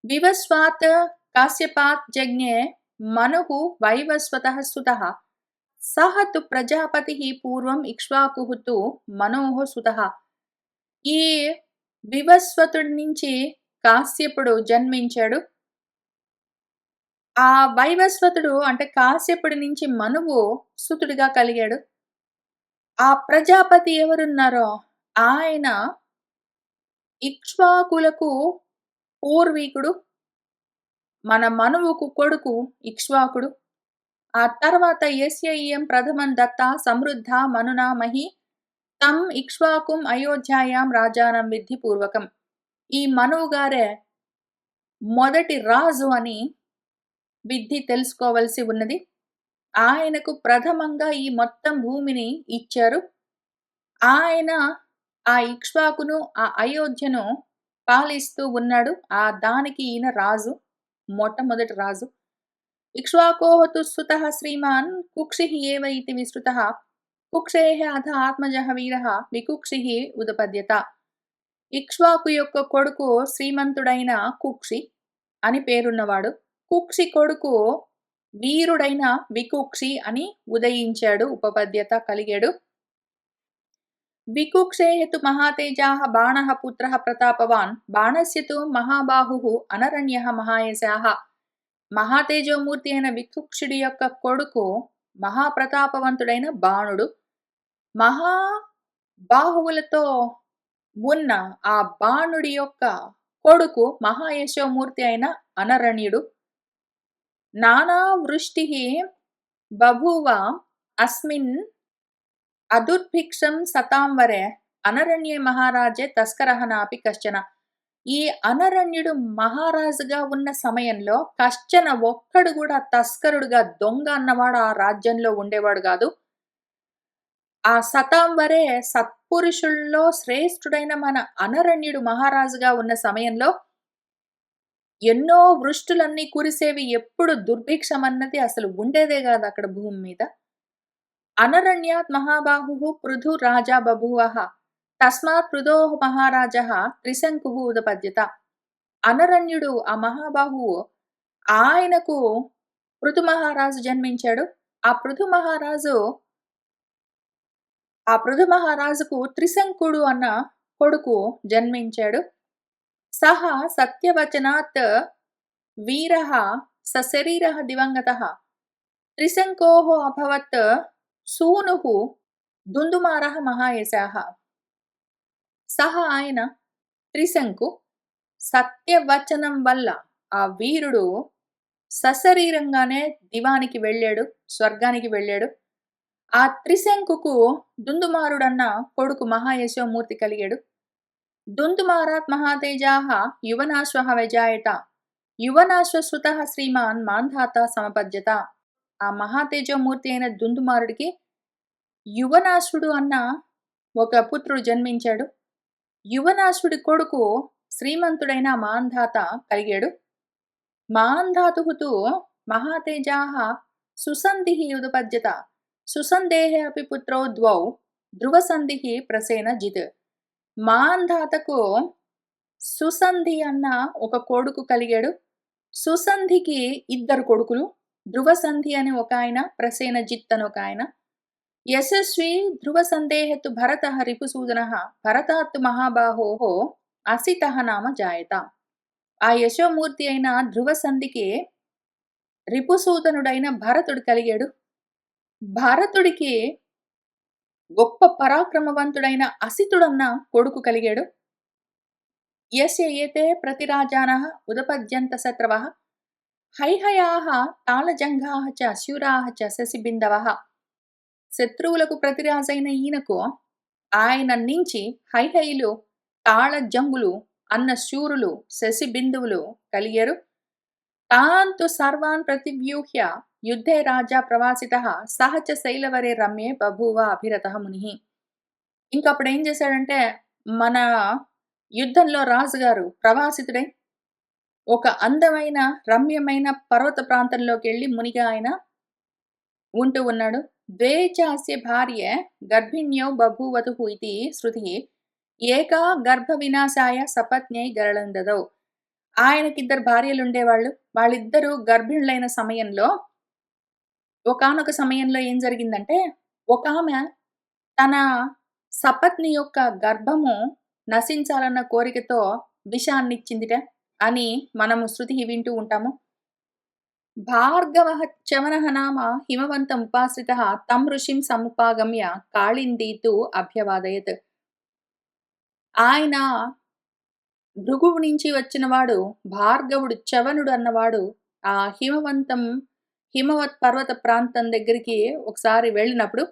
వివస్వాత్ కాశ్యపాత్ జజ్ఞే మనుః వైవస్వతః సుతః సహ తు ప్రజాపతిః పూర్వం ఇక్ష్వాకుః తు మనోః సుతః. ఈ వివస్వతుడి నుంచి కాశ్యపుడు జన్మించాడు. ఆ వైవస్వతుడు అంటే కాశ్యపుడి నుంచి మనువు సుతుడిగా కలిగాడు. ఆ ప్రజాపతి ఎవరున్నారో ఆయన ఇక్ష్వాకులకు పూర్వీకుడు. మన మనువుకు కొడుకు ఇక్ష్వాకుడు. ఆ తర్వాత యస్య ఇయం ప్రథమం దత్తా సమృద్ధా మనునా మహి తం ఇక్ష్వాకుం అయోధ్యాయాం రాజానం విద్ధి పూర్వకం. ఈ మనువు గారే మొదటి రాజు అని విద్ధి తెలుసుకోవలసి ఉన్నది. ఆయనకు ప్రథమంగా ఈ మొత్తం భూమిని ఇచ్చారు. ఆయన ఆ ఇక్ష్వాకును ఆ అయోధ్యను పాలిస్తూ ఉన్నాడు. దానికి ఈయన రాజు, మొట్టమొదటి రాజు. ఇక్ష్వాకోః తు సుతః శ్రీమాన్ కుక్షిః ఏవ ఇతి విశ్రుతః కుక్షేః అథ ఆత్మజః వీరః వికుక్షిః ఉదపద్యత. ఇక్ష్వాకు యొక్క కొడుకు శ్రీమంతుడైన కుక్షి అని పేరున్నవాడు. కుక్షి కొడుకు వీరుడైన వికుక్షి అని ఉదయించాడు, ఉపపద్యత కలిగాడు. వికుక్షేః తు మహాతేజాః బాణః పుత్రః ప్రతాపవాన్ బాణస్య తు మహాబాహుః అనరణ్యః మహాయశాః. మహాతేజోమూర్తి అయిన వికుక్షుడి యొక్క కొడుకు మహాప్రతాపవంతుడైన బాణుడు. మహాబాహువులతో ఉన్న ఆ బాణుడి యొక్క కొడుకు మహాయశోమూర్తి అయిన అనరణ్యుడు. నానా వృష్టిః బభూవ అస్మిన్ అదుర్భిక్షం సతాంవరే అనరణ్యే మహారాజే తస్కరః నాపి కశ్చన. ఈ అనరణ్యుడు మహారాజుగా ఉన్న సమయంలో కశ్చన ఒక్కడు కూడా తస్కరుడుగా దొంగ అన్నవాడు ఆ రాజ్యంలో ఉండేవాడు కాదు. ఆ సతాంవరే సత్పురుషుల్లో శ్రేష్ఠుడైన మన అనరణ్యుడు మహారాజుగా ఉన్న సమయంలో ఎన్నో వృష్టులన్నీ కురిసేవి. ఎప్పుడు దుర్భిక్షం అన్నది అసలు ఉండేదే కాదు అక్కడ భూమి మీద. అనరణ్యాత్ మహాబాహుః పృథు రాజా బభూవః తస్మాత్ పృథోః మహారాజః త్రిశంకుః ఉదపద్యత. అనరణ్యుడు ఆ మహాబాహువు ఆయనకు పృథు మహారాజు జన్మించాడు. ఆ పృథు మహారాజుకు త్రిశంకుడు అన్న కొడుకు జన్మించాడు. సహ సత్యవచనాత్ వీరః సశరీరః దివంగతః త్రిశంకోః అభవత్ సూనుః దుందుమారః మహాయశాః. ఆయన త్రిశంకు సత్యవచనం వల్ల ఆ వీరుడు సశరీరంగానే దివానికి వెళ్ళాడు, స్వర్గానికి వెళ్ళాడు. ఆ త్రిశంకుకు దుందుమారుడన్న కొడుకు మహాయశోమూర్తి కలిగాడు. దుందుమారాత్ మహాతేజాః యువనాశ్వః వ్యజాయత. యువనాశ్వశ్రుతః శ్రీమాన్ మాంధాత సమపద్యత. ఆ మహాతేజోమూర్తి అయిన దుందుమారుడికి యువనాశ్వుడు అన్న ఒక పుత్రుడు జన్మించాడు. యువనాశ్వుడి కొడుకు శ్రీమంతుడైన మాంధాత కలిగాడు. మాంధాతుః తు మహాతేజాః సుసంధిః ఉదపద్యత. సుసంధేః అపి పుత్రౌ ద్వౌ ధ్రువసంధిః ప్రసేన జిత్. మాంధాతకు సుసంధి అన్న ఒక కొడుకు కలిగాడు. సుసంధికి ఇద్దరు కొడుకులు. ధ్రువసంధి అని ఒక ఆయన, ప్రసేనజిత్ అని ఒక ఆయన. యశస్వి ధ్రువసంధేః తు భరతః రిపుసూదనః భరతాత్ తు మహాబాహోః అసితః నామ జాయత. ఆ యశోమూర్తి అయిన ధ్రువసంధికి రిపుసూదనుడైన భరతుడు కలిగాడు. భరతుడికి గొప్ప పరాక్రమవంతుడైన అసితుడన్న కొడుకు కలిగాడు. యస్య ఏతే ప్రతిరాజానః ఉదపద్యంత శత్రవః హైహయాః తాళజంఘాః చ శూరాః చ శశిబిందవః. శత్రువులకు ప్రతిరాజైన ఈయనకు ఆయన నుంచి హైహయులు, తాళజంగులు అన్న శూరులు, శశిబిందువులు కలిగారు. తాంతు సర్వాన్ ప్రతివ్యూహ్య యుద్ధే రాజా ప్రవాసితః సహ చ శైలవరే రమ్యే బభూవ అభిరతః మునిః. ఇంకప్పుడు ఏం చేశాడంటే, మన యుద్ధంలో రాజుగారు ప్రవాసితుడై ఒక అందమైన రమ్యమైన పర్వత ప్రాంతంలోకెళ్ళి మునిగా ఆయన ఉంటూ ఉన్నాడు. ద్వే చ అస్య భార్య గర్భిణ్యౌ బభూవతుః ఇతి శృతిః ఏకా గర్భ వినాశాయ సపత్న్యై గరళం దదౌ. ఆయనకిద్దరు భార్యలు ఉండేవాళ్ళు. వాళ్ళిద్దరూ గర్భిణులైన సమయంలో ఒకానొక సమయంలో ఏం జరిగిందంటే, ఒకామె తన సపత్ని యొక్క గర్భము నశించాలన్న కోరికతో విషాన్నిచ్చిందిట అని మనము శృతి వింటూ ఉంటాము. భార్గవః చవనః నామ హిమవంతం ఉపాశ్రితః తం ఋషిం సముపాగమ్య కాళిందీ తు అభ్యవాదయత్. ఆయన భృగువు నుంచి వచ్చినవాడు భార్గవుడు, చవనుడు అన్నవాడు ఆ హిమవత్ పర్వత ప్రాంతం దగ్గరికి ఒకసారి వెళ్ళినప్పుడు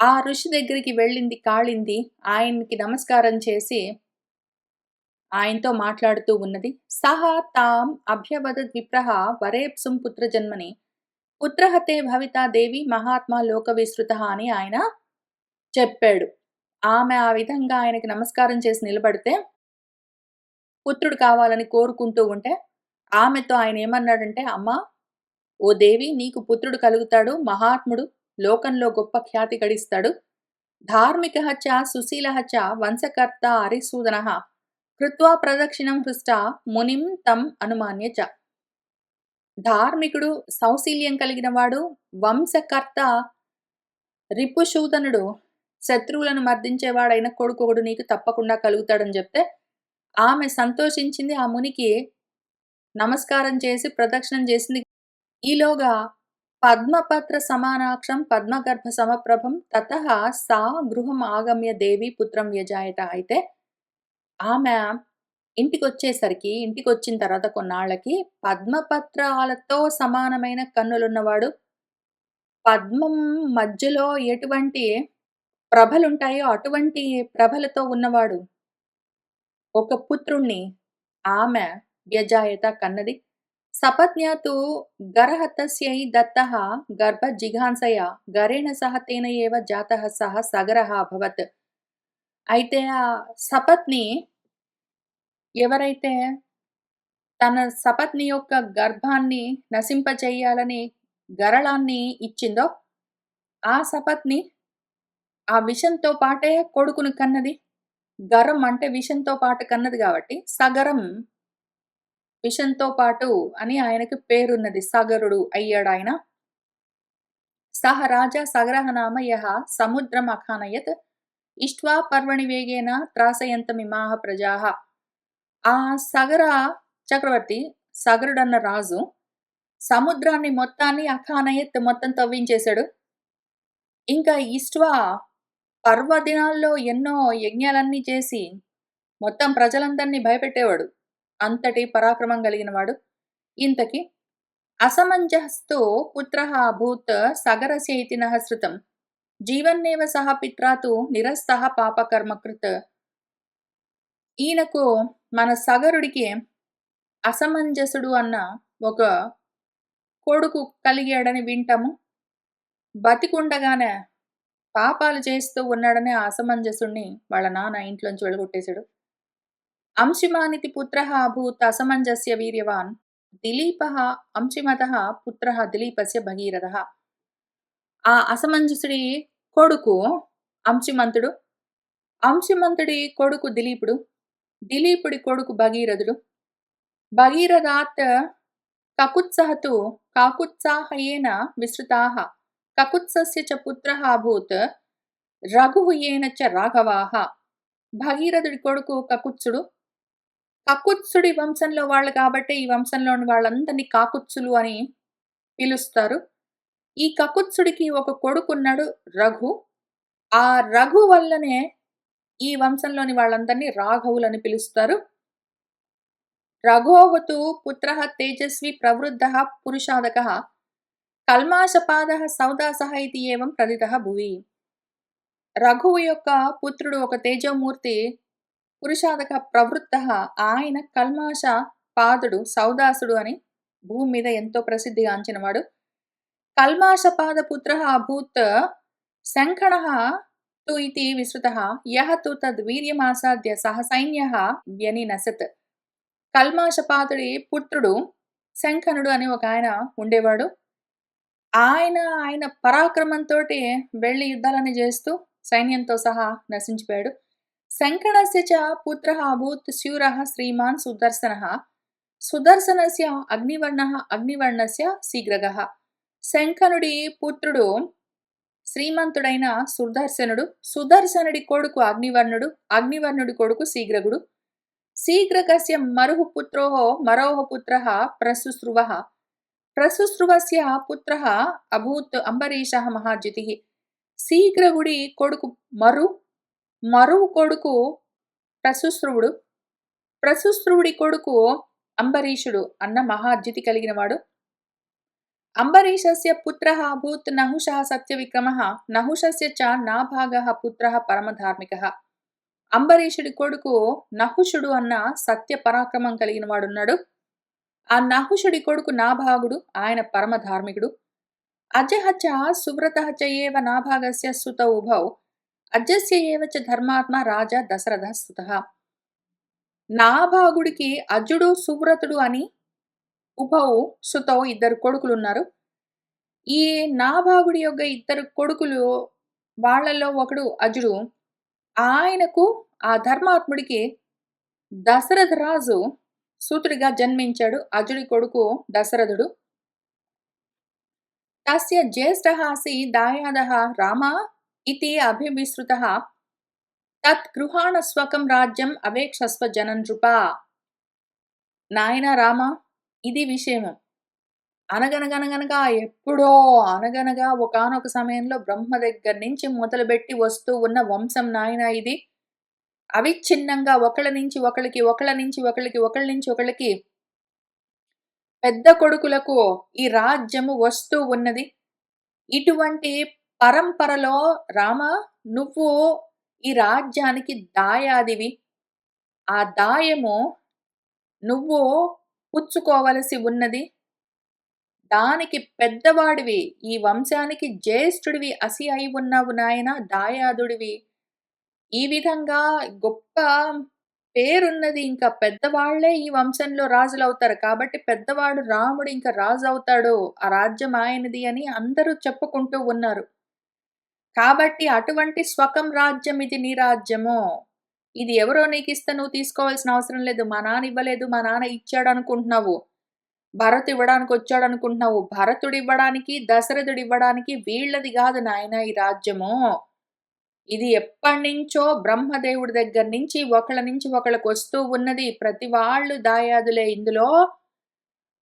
ఆ ఋషి దగ్గరికి వెళ్ళింది కాళింది. ఆయనకి నమస్కారం చేసి ఆయనతో మాట్లాడుతూ ఉన్నది. సహ తాం అభ్యవదద్ విప్రః వరేప్సుం పుత్ర జన్మని పుత్రః తే భవితా దేవి మహాత్మా లోక విశ్రుతః అని ఆయన చెప్పాడు. ఆమె ఆ విధంగా ఆయనకి నమస్కారం చేసి నిలబడితే పుత్రుడు కావాలని కోరుకుంటూ ఉంటే ఆమెతో ఆయన ఏమన్నాడంటే, అమ్మా ఓ దేవి, నీకు పుత్రుడు కలుగుతాడు, మహాత్ముడు, లోకంలో గొప్ప ఖ్యాతి గడిస్తాడు. ధార్మికః చ సుశీలః చ వంశకర్త అరిసూదనః కృత్వా ప్రదక్షిణం హృష్టా మునిం తం అనుమాన్య చ. ధార్మికుడు, సౌశీల్యం కలిగిన వాడు, వంశకర్త రిపుసూదనుడు, శత్రువులను మర్దించేవాడైన కొడుకొకడు నీకు తప్పకుండా కలుగుతాడని చెప్తే ఆమె సంతోషించింది. ఆ మునికి నమస్కారం చేసి ప్రదక్షిణం చేసింది. ఈలోగా పద్మపత్ర సమానాక్షం పద్మగర్భ సమప్రభం తతః సా గృహం ఆగమ్య దేవి పుత్రం వ్యజాయత. అయితే ఆమె ఇంటికొచ్చిన తర్వాత కొన్నాళ్ళకి పద్మపత్రాలతో సమానమైన కన్నులున్నవాడు, పద్మం మధ్యలో ఎటువంటి ప్రభలుంటాయో అటువంటి ప్రభలతో ఉన్నవాడు ఒక పుత్రుణ్ణి ఆమె వ్యజాయత కన్నది. సపత్న్యా తు గరహతస్యై దత్తః గర్భ జిఘాంసయా గరేణ సహ తేన ఏవ జాతః సహ సగరః అభవత్. అయితే ఆ సపత్ని ఎవరైతే తన సపత్ని యొక్క గర్భాన్ని నశింపచేయాలని గరళాన్ని ఇచ్చిందో ఆ సపత్ని ఆ విషంతో పాటే కొడుకును కన్నది. గరం అంటే విషంతో పాటు కన్నది కాబట్టి సగరం, విషంతో పాటు అని ఆయనకు పేరున్నది. సగరుడు అయ్యాడు ఆయన. సహ రాజా సగరః నామ యః సముద్రం అఖానయత్ ఇష్ట్వా పర్వణి వేగేన త్రాసయంతమిమాః ప్రజాః. ఆ సగర చక్రవర్తి, సగరుడన్న రాజు సముద్రాన్ని మొత్తాన్ని అఖానయత్ మొత్తం తవ్వించేశాడు. ఇంకా ఇష్ట్వా పర్వదినాల్లో ఎన్నో యజ్ఞాలన్నీ చేసి మొత్తం ప్రజలందరినీ భయపెట్టేవాడు. అంతటి పరాక్రమం కలిగిన వాడు. ఇంతకి అసమంజస్తు పుత్రః అభూత్ సగరస్య ఇతి నః శృతం. జీవన్నేవ సహ పిత్రా తు నిరస్తః పాపకర్మకృత్. ఈయనకు మన సగరుడికి అసమంజసుడు అన్న ఒక కొడుకు కలిగాడని వింటాము. బతికుండగానే పాపాలు చేస్తూ ఉన్నాడని ఆ అసమంజసుడిని వాళ్ళ నాన్న ఇంట్లోంచి వెళ్ళగొట్టేశాడు. అంశుమానితి పుత్రః అభూత్ అసమంజస్య వీర్యవాన్. దిలీపః అంశుమతః పుత్రః దిలీపస్య భగీరథః. ఆ అసమంజసుడి కొడుకు అంశుమంతుడు. అంశుమంతుడి కొడుకు దిలీపుడు. దిలీపుడి కొడుకు భగీరథుడు. భగీరథాత్ కకుత్సః తు కాకుత్సాహయేన విసృతాః. కకుత్సస్య చ పుత్రః అభూత్ రఘుఃయేన చ రాఘవాః. భగీరథుడి కొడుకు కకుత్సుడు. కకుత్సుడి వంశంలో వాళ్ళు కాబట్టి ఈ వంశంలోని వాళ్ళందరినీ కాకుత్సులు అని పిలుస్తారు. ఈ కకుత్సుడికి ఒక కొడుకున్నాడు రఘు. ఆ రఘు వల్లనే ఈ వంశంలోని వాళ్ళందరినీ రాఘవులని పిలుస్తారు. రఘోః తు పుత్రః తేజస్వి ప్రవృద్ధః పురుషాదకః. కల్మాషపాదః సౌదాసః ఇతి ఏవం ప్రథితః భువి. రఘువు యొక్క పుత్రుడు ఒక తేజోమూర్తి పురుషాదక ప్రవృత్తః. ఆయన కల్మాష పాదుడు సౌదాసుడు అని భూమి మీద ఎంతో ప్రసిద్ధిగాంచినవాడు. కల్మాషపాద పుత్రః అభూత్ శంఖణః తు ఇతి విశ్రుతః. యః తు తద్ వీర్యమాసాద్య సహ సైన్యః వ్యనినసత్. కల్మాషపాదుడి పుత్రుడు శంఖనుడు అని ఒక ఆయన ఉండేవాడు. ఆయన పరాక్రమంతోటి వెళ్లి యుద్ధాలని చేస్తూ సైన్యంతో సహా నశించిపోయాడు. శంఖణస్య చ పుత్రః అభూత్ శూరః శ్రీమాన్ సుదర్శనః. సుదర్శనస్య అగ్నివర్ణః అగ్నివర్ణస్య శీఘ్రగః. శంఖనుడి పుత్రుడు శ్రీమంతుడైన సుదర్శనుడు. సుదర్శనుడి కొడుకు అగ్నివర్ణుడు. అగ్నివర్ణుడి కొడుకు శీఘ్రగుడు. శీఘ్రగస్య మరుః పుత్రోః మరోః పుత్రః ప్రసుశ్రువః. ప్రసుశ్రువస్య పుత్రః అభూత్ అంబరీషః మహాద్యుతిః. శీఘ్రగుడి కొడుకు మరువు కొడుకు ప్రసుశ్రువుడు. ప్రసుశ్రువుడి కొడుకు అంబరీషుడు అన్న మహాద్యుతి కలిగినవాడు. అంబరీషస్య పుత్రః అభూత్ నహుషః సత్యవిక్రమః. నహుషస్య చ నాభాగః పుత్రః పరమధార్మికః. అంబరీషుడి కొడుకు నహుషుడు అన్న సత్య పరాక్రమం కలిగిన వాడున్నాడు. ఆ నహుషుడి కొడుకు నాభాగుడు. ఆయన పరమధార్మికుడు. అజః చ సువ్రతః చ ఏవ నాభాగస్య సుతౌ ఉభౌ. అజస్య ఏవ చ ధర్మాత్మ రాజా దశరథ సుతః. నాభాగుడికి అజుడు సువ్రతుడు అని ఉభౌ సుతౌ ఇద్దరు కొడుకులున్నారు. ఈ నాభాగుడి యొక్క ఇద్దరు కొడుకులు వాళ్ళలో ఒకడు అజుడు. ఆయనకు ఆ ధర్మాత్ముడికి దశరథ రాజు సూతుడిగా జన్మించాడు. అజుడి కొడుకు దశరథుడు. తస్య జ్యేష్ఠః ఆసి దాయాదః రామ ఇతి అభివిశ్రుతః. తత్ గృహాణ స్వకం రాజ్యం అవేక్షస్వ జననృపా. నాయన రామ, ఇది విషయము. అనగనగనగనగా ఎప్పుడో అనగనగా ఒకానొక సమయంలో బ్రహ్మ దగ్గర నుంచి మొదలుపెట్టి వస్తూ ఉన్న వంశం నాయన ఇది. అవిచ్ఛిన్నంగా ఒకళ్ళ నుంచి ఒకళ్ళకి ఒకళ్ళ నుంచి ఒకళ్ళకి ఒకళ్ళ నుంచి ఒకళ్ళకి పెద్ద కొడుకులకు ఈ రాజ్యము వస్తూ ఉన్నది. ఇటువంటి పరంపరలో రామ, నువ్వు ఈ రాజ్యానికి దాయాదివి. ఆ దాయము నువ్వు పుచ్చుకోవలసి ఉన్నది. దానికి పెద్దవాడివి, ఈ వంశానికి జ్యేష్ఠుడివి అసి అయి ఉన్నావు నాయన, దాయాదుడివి. ఈ విధంగా గొప్ప పేరున్నది. ఇంకా పెద్దవాళ్లే ఈ వంశంలో రాజులవుతారు కాబట్టి పెద్దవాడు రాముడు ఇంకా రాజు అవుతాడు, ఆ రాజ్యం ఆయనది అని అందరూ చెప్పుకుంటూ ఉన్నారు. కాబట్టి అటువంటి స్వకం రాజ్యం ఇది, నీ రాజ్యము. ఇది ఎవరో నీకు ఇస్తే నువ్వు తీసుకోవాల్సిన అవసరం లేదు. మా నాన్న ఇవ్వలేదు, మా నాన్న ఇచ్చాడు అనుకుంటున్నావు. భరత్ ఇవ్వడానికి వచ్చాడు అనుకుంటున్నావు. భరతుడు ఇవ్వడానికి, దశరథుడు ఇవ్వడానికి వీళ్ళది కాదు నాయన ఈ రాజ్యము. ఇది ఎప్పటినుంచో బ్రహ్మదేవుడి దగ్గర నుంచి ఒకళ్ళ నుంచి ఒకళ్ళకి వస్తూ ఉన్నది. ప్రతి వాళ్ళు దాయాదులే ఇందులో.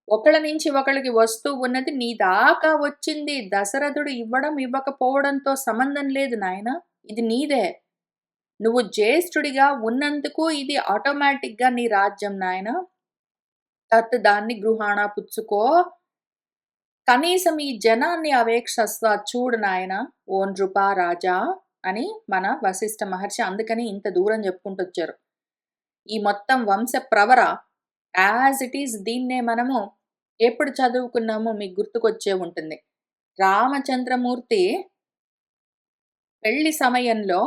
ఒకళ్ళ నుంచి ఒకళ్ళకి వస్తూ ఉన్నది. నీ దాకా వచ్చింది. దశరథుడు ఇవ్వడం ఇవ్వకపోవడంతో సంబంధం లేదు నాయన, ఇది నీదే. నువ్వు జ్యేష్ఠుడిగా ఉన్నందుకు ఇది ఆటోమేటిక్గా నీ రాజ్యం నాయన. తత్ దాన్ని గృహాణ పుచ్చుకో. కనీసం ఈ జనాన్ని అవేక్షస్వ చూడు నాయన ఓ నృపా రాజా అని మన వశిష్ఠ మహర్షి అందుకని ఇంత దూరం చెప్పుకుంటొచ్చారు. ఈ మొత్తం వంశ ప్రవర యాజ్ ఇట్ ఈజ్ దీన్నే మనము ఎప్పుడు చదువుకున్నామో మీకు గుర్తుకొచ్చే ఉంటుంది. రామచంద్రమూర్తి పెళ్లి సమయంలో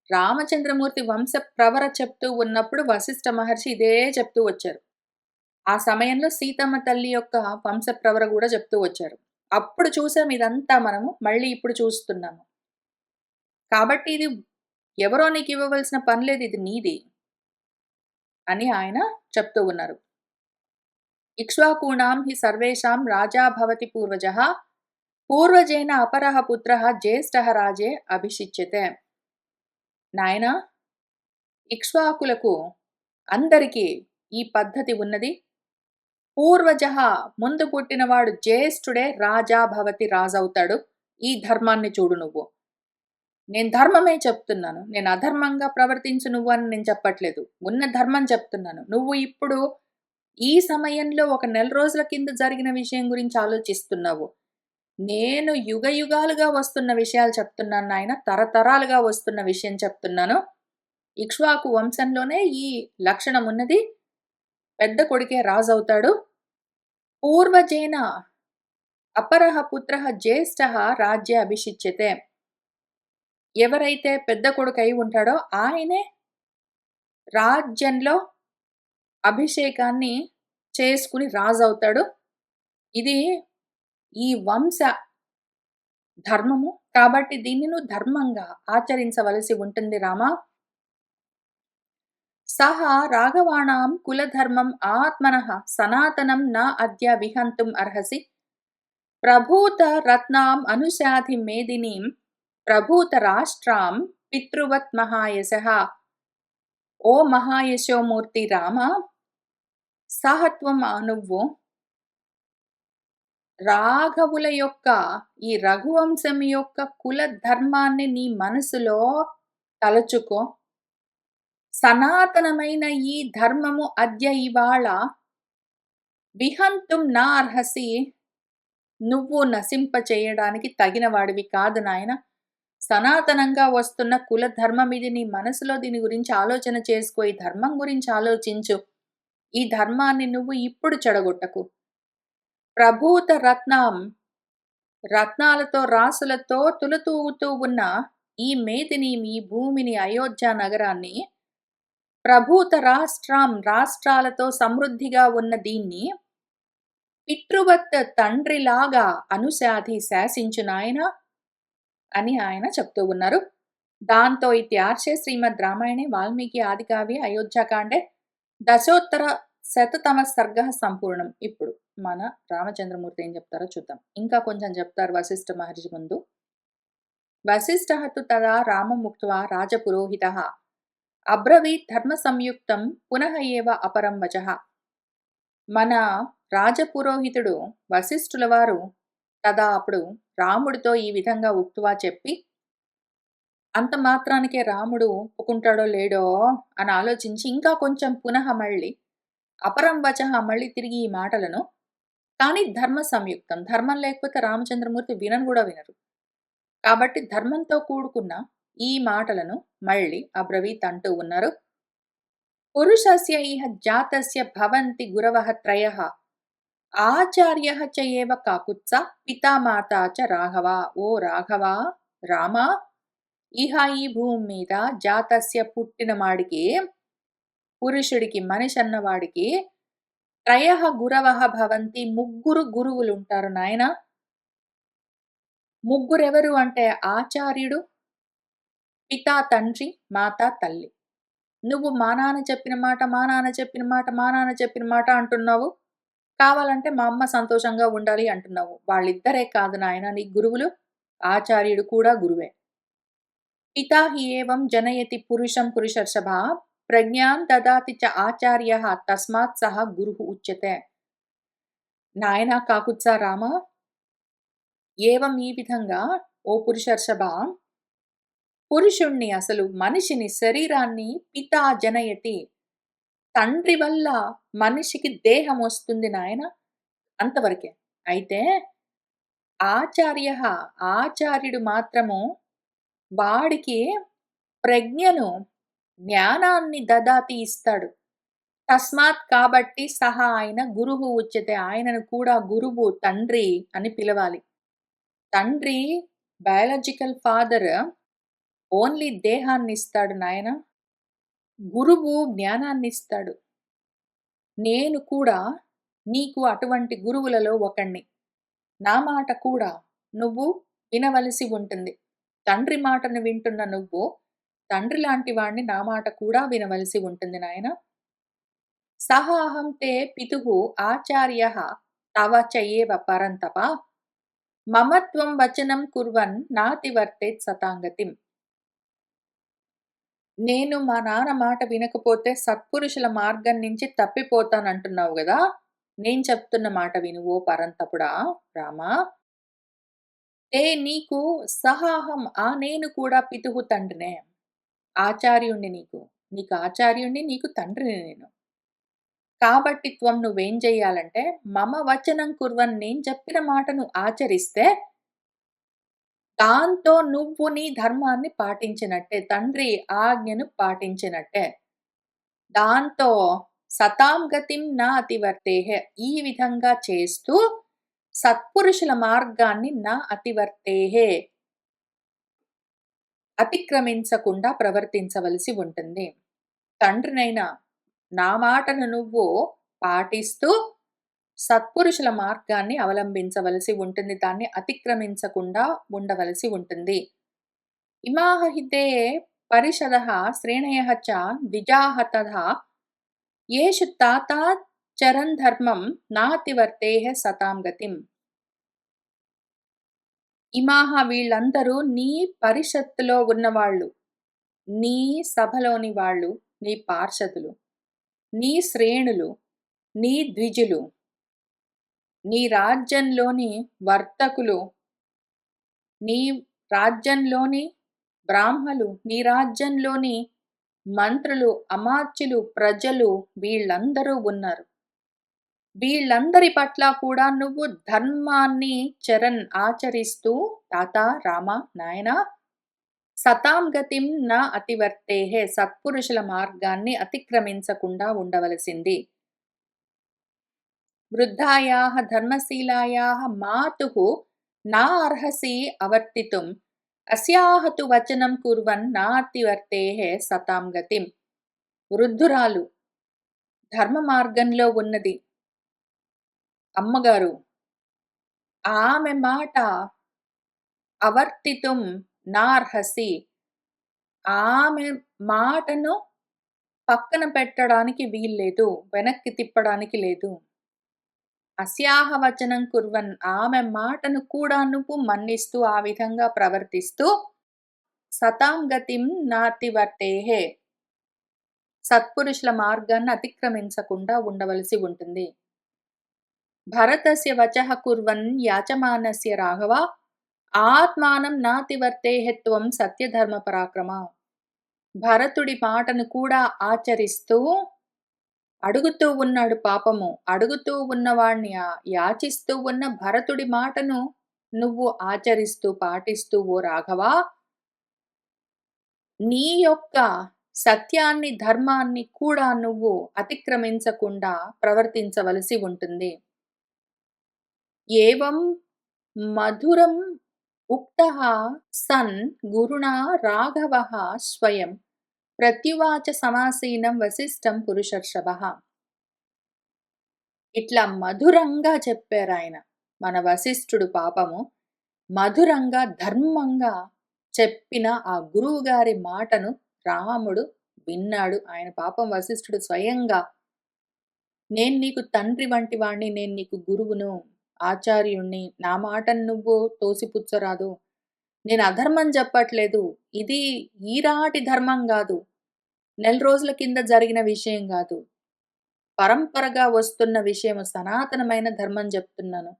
రామచంద్రమూర్తి వంశ ప్రవర చెప్తూ ఉన్నప్పుడు వశిష్ఠ మహర్షి ఇదే చెప్తూ వచ్చారు. ఆ సమయంలో సీతమ్మ తల్లి యొక్క వంశ ప్రవర కూడా చెప్తూ వచ్చారు. అప్పుడు చూసాం ఇదంతా మనము మళ్ళీ ఇప్పుడు చూస్తున్నాము. కాబట్టి ఇది ఎవరో నీకు ఇవ్వవలసిన పని లేదు, ఇది నీది అని ఆయన చెప్తూ ఉన్నారు. ఇక్ష్వాకూణాం హి సర్వేషాం రాజా భవతి పూర్వజః పూర్వజేన అపరః పుత్రః జ్యేష్ఠః రాజే అభిషిచ్యతే. నాయనా, ఇక్ష్వాకులకు అందరికీ ఈ పద్ధతి ఉన్నది. పూర్వజః ముందు పుట్టినవాడు జ్యేష్ఠుడే రాజా భవతి రాజవుతాడు. ఈ ధర్మాన్ని చూడు నువ్వు. నేను ధర్మమే చెప్తున్నాను. నేను అధర్మంగా ప్రవర్తించు నువ్వు అని నేను చెప్పట్లేదు. ఉన్న ధర్మం చెప్తున్నాను. నువ్వు ఇప్పుడు ఈ సమయంలో ఒక నెల రోజుల కింద జరిగిన విషయం గురించి ఆలోచిస్తున్నావు. నేను యుగయుగాలుగా వస్తున్న విషయాలు చెప్తున్నాను నాయన. తరతరాలుగా వస్తున్న విషయం చెప్తున్నాను. ఇక్ష్వాకు వంశంలోనే ఈ లక్షణం ఉన్నది. పెద్ద కొడుకే రాజవుతాడు. పూర్వజేన అపరః పుత్రః జ్యేష్ఠః రాజ్య అభిషిచ్యతే. ఎవరైతే పెద్ద కొడుకు అయి ఉంటాడో ఆయనే రాజ్యంలో అభిషేకాన్ని చేసుకుని రాజు అవుతాడు. ఇది ఈ వంశ ధర్మము. కాబట్టి దీన్ని నువ్వు ధర్మంగా ఆచరించవలసి ఉంటుంది రామా. సహ రాఘవాణాం కులధర్మం ఆత్మనః సనాతనం న అద్య విహంతుం అర్హసి ప్రభూత రత్నాం అనుశాధి మేదినీం ప్రభూత రాష్ట్రాం పితృవత్ మహాయశః. ఓ మహాయశోమూర్తి రామ, సహత్వం నువ్వు రాఘవుల యొక్క ఈ రఘువంశం యొక్క కుల ధర్మాన్ని నీ మనసులో తలచుకో. సనాతనమైన ఈ ధర్మము అద్య ఇవాళ విహంతుం నా అర్హసి, నువ్వు నశింప చేయడానికి తగిన వాడివి కాదు నాయన. సనాతనంగా వస్తున్న కుల ధర్మం ఇది. నీ మనసులో దీని గురించి ఆలోచన చేసుకో. ఈ ధర్మం గురించి ఆలోచించు. ఈ ధర్మాన్ని నువ్వు ఇప్పుడు చెడగొట్టకు. ప్రభూత రత్నం, రత్నాలతో రాసులతో తులతూగుతూ ఉన్న ఈ మేదిని, ఈ భూమిని, అయోధ్య నగరాన్ని, ప్రభూత రాష్ట్రం, రాష్ట్రాలతో సమృద్ధిగా ఉన్న దీన్ని పితృవత్, తండ్రిలాగా అనుశాధి శాసించు నాయన అని ఆయన చెప్తూ ఉన్నారు. దాంతో ఇత్యార్షే శ్రీమద్ రామాయణే వాల్మీకి ఆదికావ్యే అయోధ్యాకాండే దశోత్తర శతతమ సర్గ సంపూర్ణం. ఇప్పుడు మన రామచంద్రమూర్తి ఏం చెప్తారో చూద్దాం. ఇంకా కొంచెం చెప్తారు వశిష్ఠ మహర్షి ముందు. వశిష్ఠః తు తదా రామం ఉక్త్వా రాజపురోహితః అబ్రవీత్ ధర్మ సంయుక్తం పునః ఏవ అపరం వచః. మన రాజపురోహితుడు వశిష్ఠుల వారు తదా అప్పుడు రాముడితో ఈ విధంగా ఉక్త్వా చెప్పి, అంత మాత్రానికే రాముడు ఒప్పుకుంటాడో లేడో అని ఆలోచించి ఇంకా కొంచెం పునః మళ్ళీ అపరం వచః మళ్ళీ తిరిగి ఈ మాటలను, కానీ ధర్మ సంయుక్తం, ధర్మం లేకపోతే రామచంద్రమూర్తి వినను కూడా వినరు. కాబట్టి ధర్మంతో కూడుకున్న ఈ మాటలను మళ్ళీ అబ్రవీత్ అంటూ ఉన్నారు. పురుషస్య ఇహ జాతస్య భవంతి గురవః త్రయః ఆచార్యః చ ఏవ కాకుత్స పితామాతా చ రాఘవ. ఓ రాఘవ, రామ, ఇహ ఈ భూమి మీద జాతస్య పుట్టిన వాడికి, పురుషుడికి, మనిషి అన్నవాడికి త్రయః గురవః భవంతి, ముగ్గురు గురువులు ఉంటారు నాయన. ముగ్గురెవరు అంటే ఆచార్యుడు, పితా తండ్రి, మాత తల్లి. నువ్వు మా నాన్న చెప్పిన మాట, మా నాన్న చెప్పిన మాట, మా నాన్న చెప్పిన మాట అంటున్నావు. కావాలంటే మా అమ్మ సంతోషంగా ఉండాలి అంటున్నావు. వాళ్ళిద్దరే కాదు నాయన నీ గురువులు, ఆచార్యుడు కూడా గురువే. పితా హి ఏవం జనయతి పురుషం పురుషర్షభ ప్రజ్ఞాం దదాతి చ ఆచార్యః తస్మాత్ సహ గురుః ఉచ్యతే. నాయన కాకుత్స రామ, ఏవం ఈ విధంగా ఓ పురుషర్షభ, పురుషుణ్ణి అసలు మనిషిని, శరీరాన్ని పితా జనయతి, తండ్రి వల్ల మనిషికి దేహం వస్తుంది నాయన, అంతవరకే. అయితే ఆచార్యః ఆచార్యుడు మాత్రము వాడికి ప్రజ్ఞను, జ్ఞానాన్ని దదాతి ఇస్తాడు. తస్మాత్ కాబట్టి ఆయన గురుః ఉచ్యతే. ఆయనను కూడా గురువు, తండ్రి అని పిలవాలి. తండ్రి బయాలజికల్ ఫాదర్ ఓన్లీ దేహాన్నిస్తాడు నాయనా. గురువు జ్ఞానాన్నిస్తాడు. నేను కూడా నీకు అటువంటి గురువులలో ఒకణ్ణి. నా మాట కూడా నువ్వు వినవలసి ఉంటుంది. తండ్రి మాటను వింటున్న నువ్వు, తండ్రి లాంటి వాడిని నా మాట కూడా వినవలసి ఉంటుంది నాయనా. సహ అహం తే పితుః ఆచార్యః తవ చ ఏవ పరంతప మమ త్వం వచనం కుర్వన్ నాతివర్తేత్ సతాంగతిం. నేను మా నాన్న మాట వినకపోతే సత్పురుషుల మార్గం నుంచి తప్పిపోతానంటున్నావు గదా! నేను చెప్తున్న మాట విను ఓ పరంతపుడా రామా! తే నీకు సహాహం నేను కూడా పితుః తండ్రినే. ఆచార్యుణ్ణి నీకు. నీకు ఆచార్యుణ్ణి, నీకు తండ్రిని నేను. కాబట్టి నువ్వేం చెయ్యాలంటే మమ వచనం కుర్వన్ నేను చెప్పిన మాటను ఆచరిస్తే దాంతో నువ్వు నీ ధర్మాన్ని పాటించినట్టే. తండ్రి ఆజ్ఞను పాటించినట్టే. దాంతో సతాం గతిం నా అతివర్తేహ. ఈ విధంగా చేస్తూ సత్పురుషుల మార్గాన్ని నా అతివర్తేహే అతిక్రమించకుండా ప్రవర్తించవలసి ఉంటుంది. తండ్రినైనా నా మాటను నువ్వు పాటిస్తూ సత్పురుషుల మార్గాన్ని అవలంబించవలసి ఉంటుంది. దాన్ని అతిక్రమించకుండా ఉండవలసి ఉంటుంది. ఇమాహ హితే పరిషదః శ్రేణయః చ ద్విజాః తథా యేషు తాతా చరన్ ధర్మం నాతివర్తేహ సతాం గతిం. ఇమాహ వీళ్ళందరూ నీ పరిషత్తులో ఉన్నవాళ్ళు, నీ సభలోని వాళ్ళు, నీ పార్షదులు, నీ శ్రేణులు, నీ ద్విజులు, నీ రాజ్యంలోని వర్తకులు, నీ రాజ్యంలోని బ్రాహ్మలు, నీ రాజ్యంలోని మంత్రులు, అమాత్యులు, ప్రజలు వీళ్ళందరూ ఉన్నారు. వీళ్ళందరి పట్ల కూడా నువ్వు ధర్మాన్ని ఆచరిస్తూ తాత రామ నాయనా సతాం గతిం నా అతివర్తేహే సత్పురుషుల మార్గాన్ని అతిక్రమించకుండా ఉండవలసింది. వృద్ధాయాః ధర్మశీలాయాః మాతుః నా అర్హసి అవర్తితుం అస్యాః తు వచనం కుర్వన్ నాతివర్తేహే సతాం గతిం. వృద్ధురాలు, ధర్మ మార్గంలో ఉన్నది అమ్మగారు, ఆమె మాట అవర్తితుం నార్హసి, ఆమె మాటను పక్కన పెట్టడానికి వీల్లేదు, వెనక్కి తిప్పడానికి లేదు. అస్యాహ వచనం కుర్వన్, ఆమె మాటను కూడా నువ్వు మన్నిస్తూ ఆ విధంగా ప్రవర్తిస్తూ సతాం గతిం నాతివర్తేహే సత్పురుషుల మార్గాన్ని అతిక్రమించకుండా ఉండవలసి ఉంటుంది. భరతస్య వచః కుర్వన్ యాచమానస్య రాఘవ ఆత్మానం నాతివర్తేహే త్వం సత్యధర్మ పరాక్రమ. భరతుడి మాటను కూడా ఆచరిస్తూ అడుగుతూ ఉన్నాడు పాపము. అడుగుతూ ఉన్నవాణ్ణి యాచిస్తూ ఉన్న భరతుడి మాటను నువ్వు ఆచరిస్తూ పాటిస్తూ ఓ రాఘవా, నీ యొక్క సత్యాన్ని, ధర్మాన్ని కూడా నువ్వు అతిక్రమించకుండా ప్రవర్తించవలసి ఉంటుంది. ఏవం మధురం ఉక్తః సన్ గురుణా రాఘవః స్వయం ప్రత్యువాచ సమాసీనం వశిష్టం పురుషర్షభః. ఇట్లా మధురంగా చెప్పారాయన. మన వశిష్ఠుడు పాపము మధురంగా, ధర్మంగా చెప్పిన ఆ గురువు గారి మాటను రాముడు విన్నాడు. ఆయన పాపం వశిష్ఠుడు స్వయంగా, నేను నీకు తండ్రి వంటి వాణ్ణి, నేను నీకు గురువును, ఆచార్యుణ్ణి, నా మాటను నువ్వు తోసిపుచ్చరాదు. నేను అధర్మం చెప్పట్లేదు. ఇది ఈనాటి ధర్మం గాదు. నెల రోజుల కింద జరిగిన విషయం గాదు. పరంపరగా వస్తున్న విషయము, సనాతనమైన ధర్మం చెప్తున్నాను.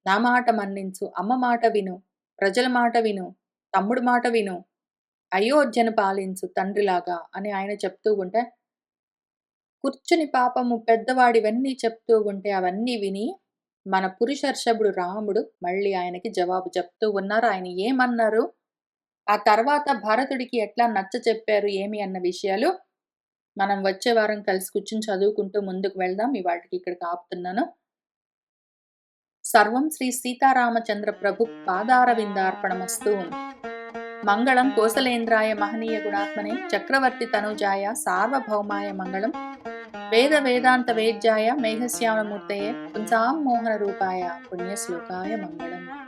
నా మాట మన్నించు, అమ్మ మాట విను, ప్రజల మాట విను, తమ్ముడు మాట విను, అయోధ్యను పాలించు తండ్రిలాగా అని ఆయన చెప్తూ ఉంటే, కూర్చుని పాపము పెద్దవాడివన్నీ చెప్తూ ఉంటే అవన్నీ విని మన పురుషర్షభుడు రాముడు మళ్ళీ ఆయనకి జవాబు చెప్తూ ఉన్నారు. ఆయన ఏమన్నారు, ఆ తర్వాత భరతుడికి ఎట్లా నచ్చ చెప్పారు ఏమి అన్న విషయాలు మనం వచ్చే వారం కలిసి కూర్చుని చదువుకుంటూ ముందుకు వెళ్దాం. ఇవాళకి ఇక్కడికి ఆపుతున్నాను. సర్వం శ్రీ సీతారామచంద్ర ప్రభు పాదారవిందార్పణమస్తు. మంగళం కోసలేంద్రాయ మహనీయ గుణాత్మనే చక్రవర్తి తనుజాయ సార్వభౌమాయ మంగళం. వేద వేదాంత వేద్యాయ మేఘశ్యామమూర్తయే పుంసాం మోహన రూపాయ పుణ్యశ్లోకాయ మంగళం.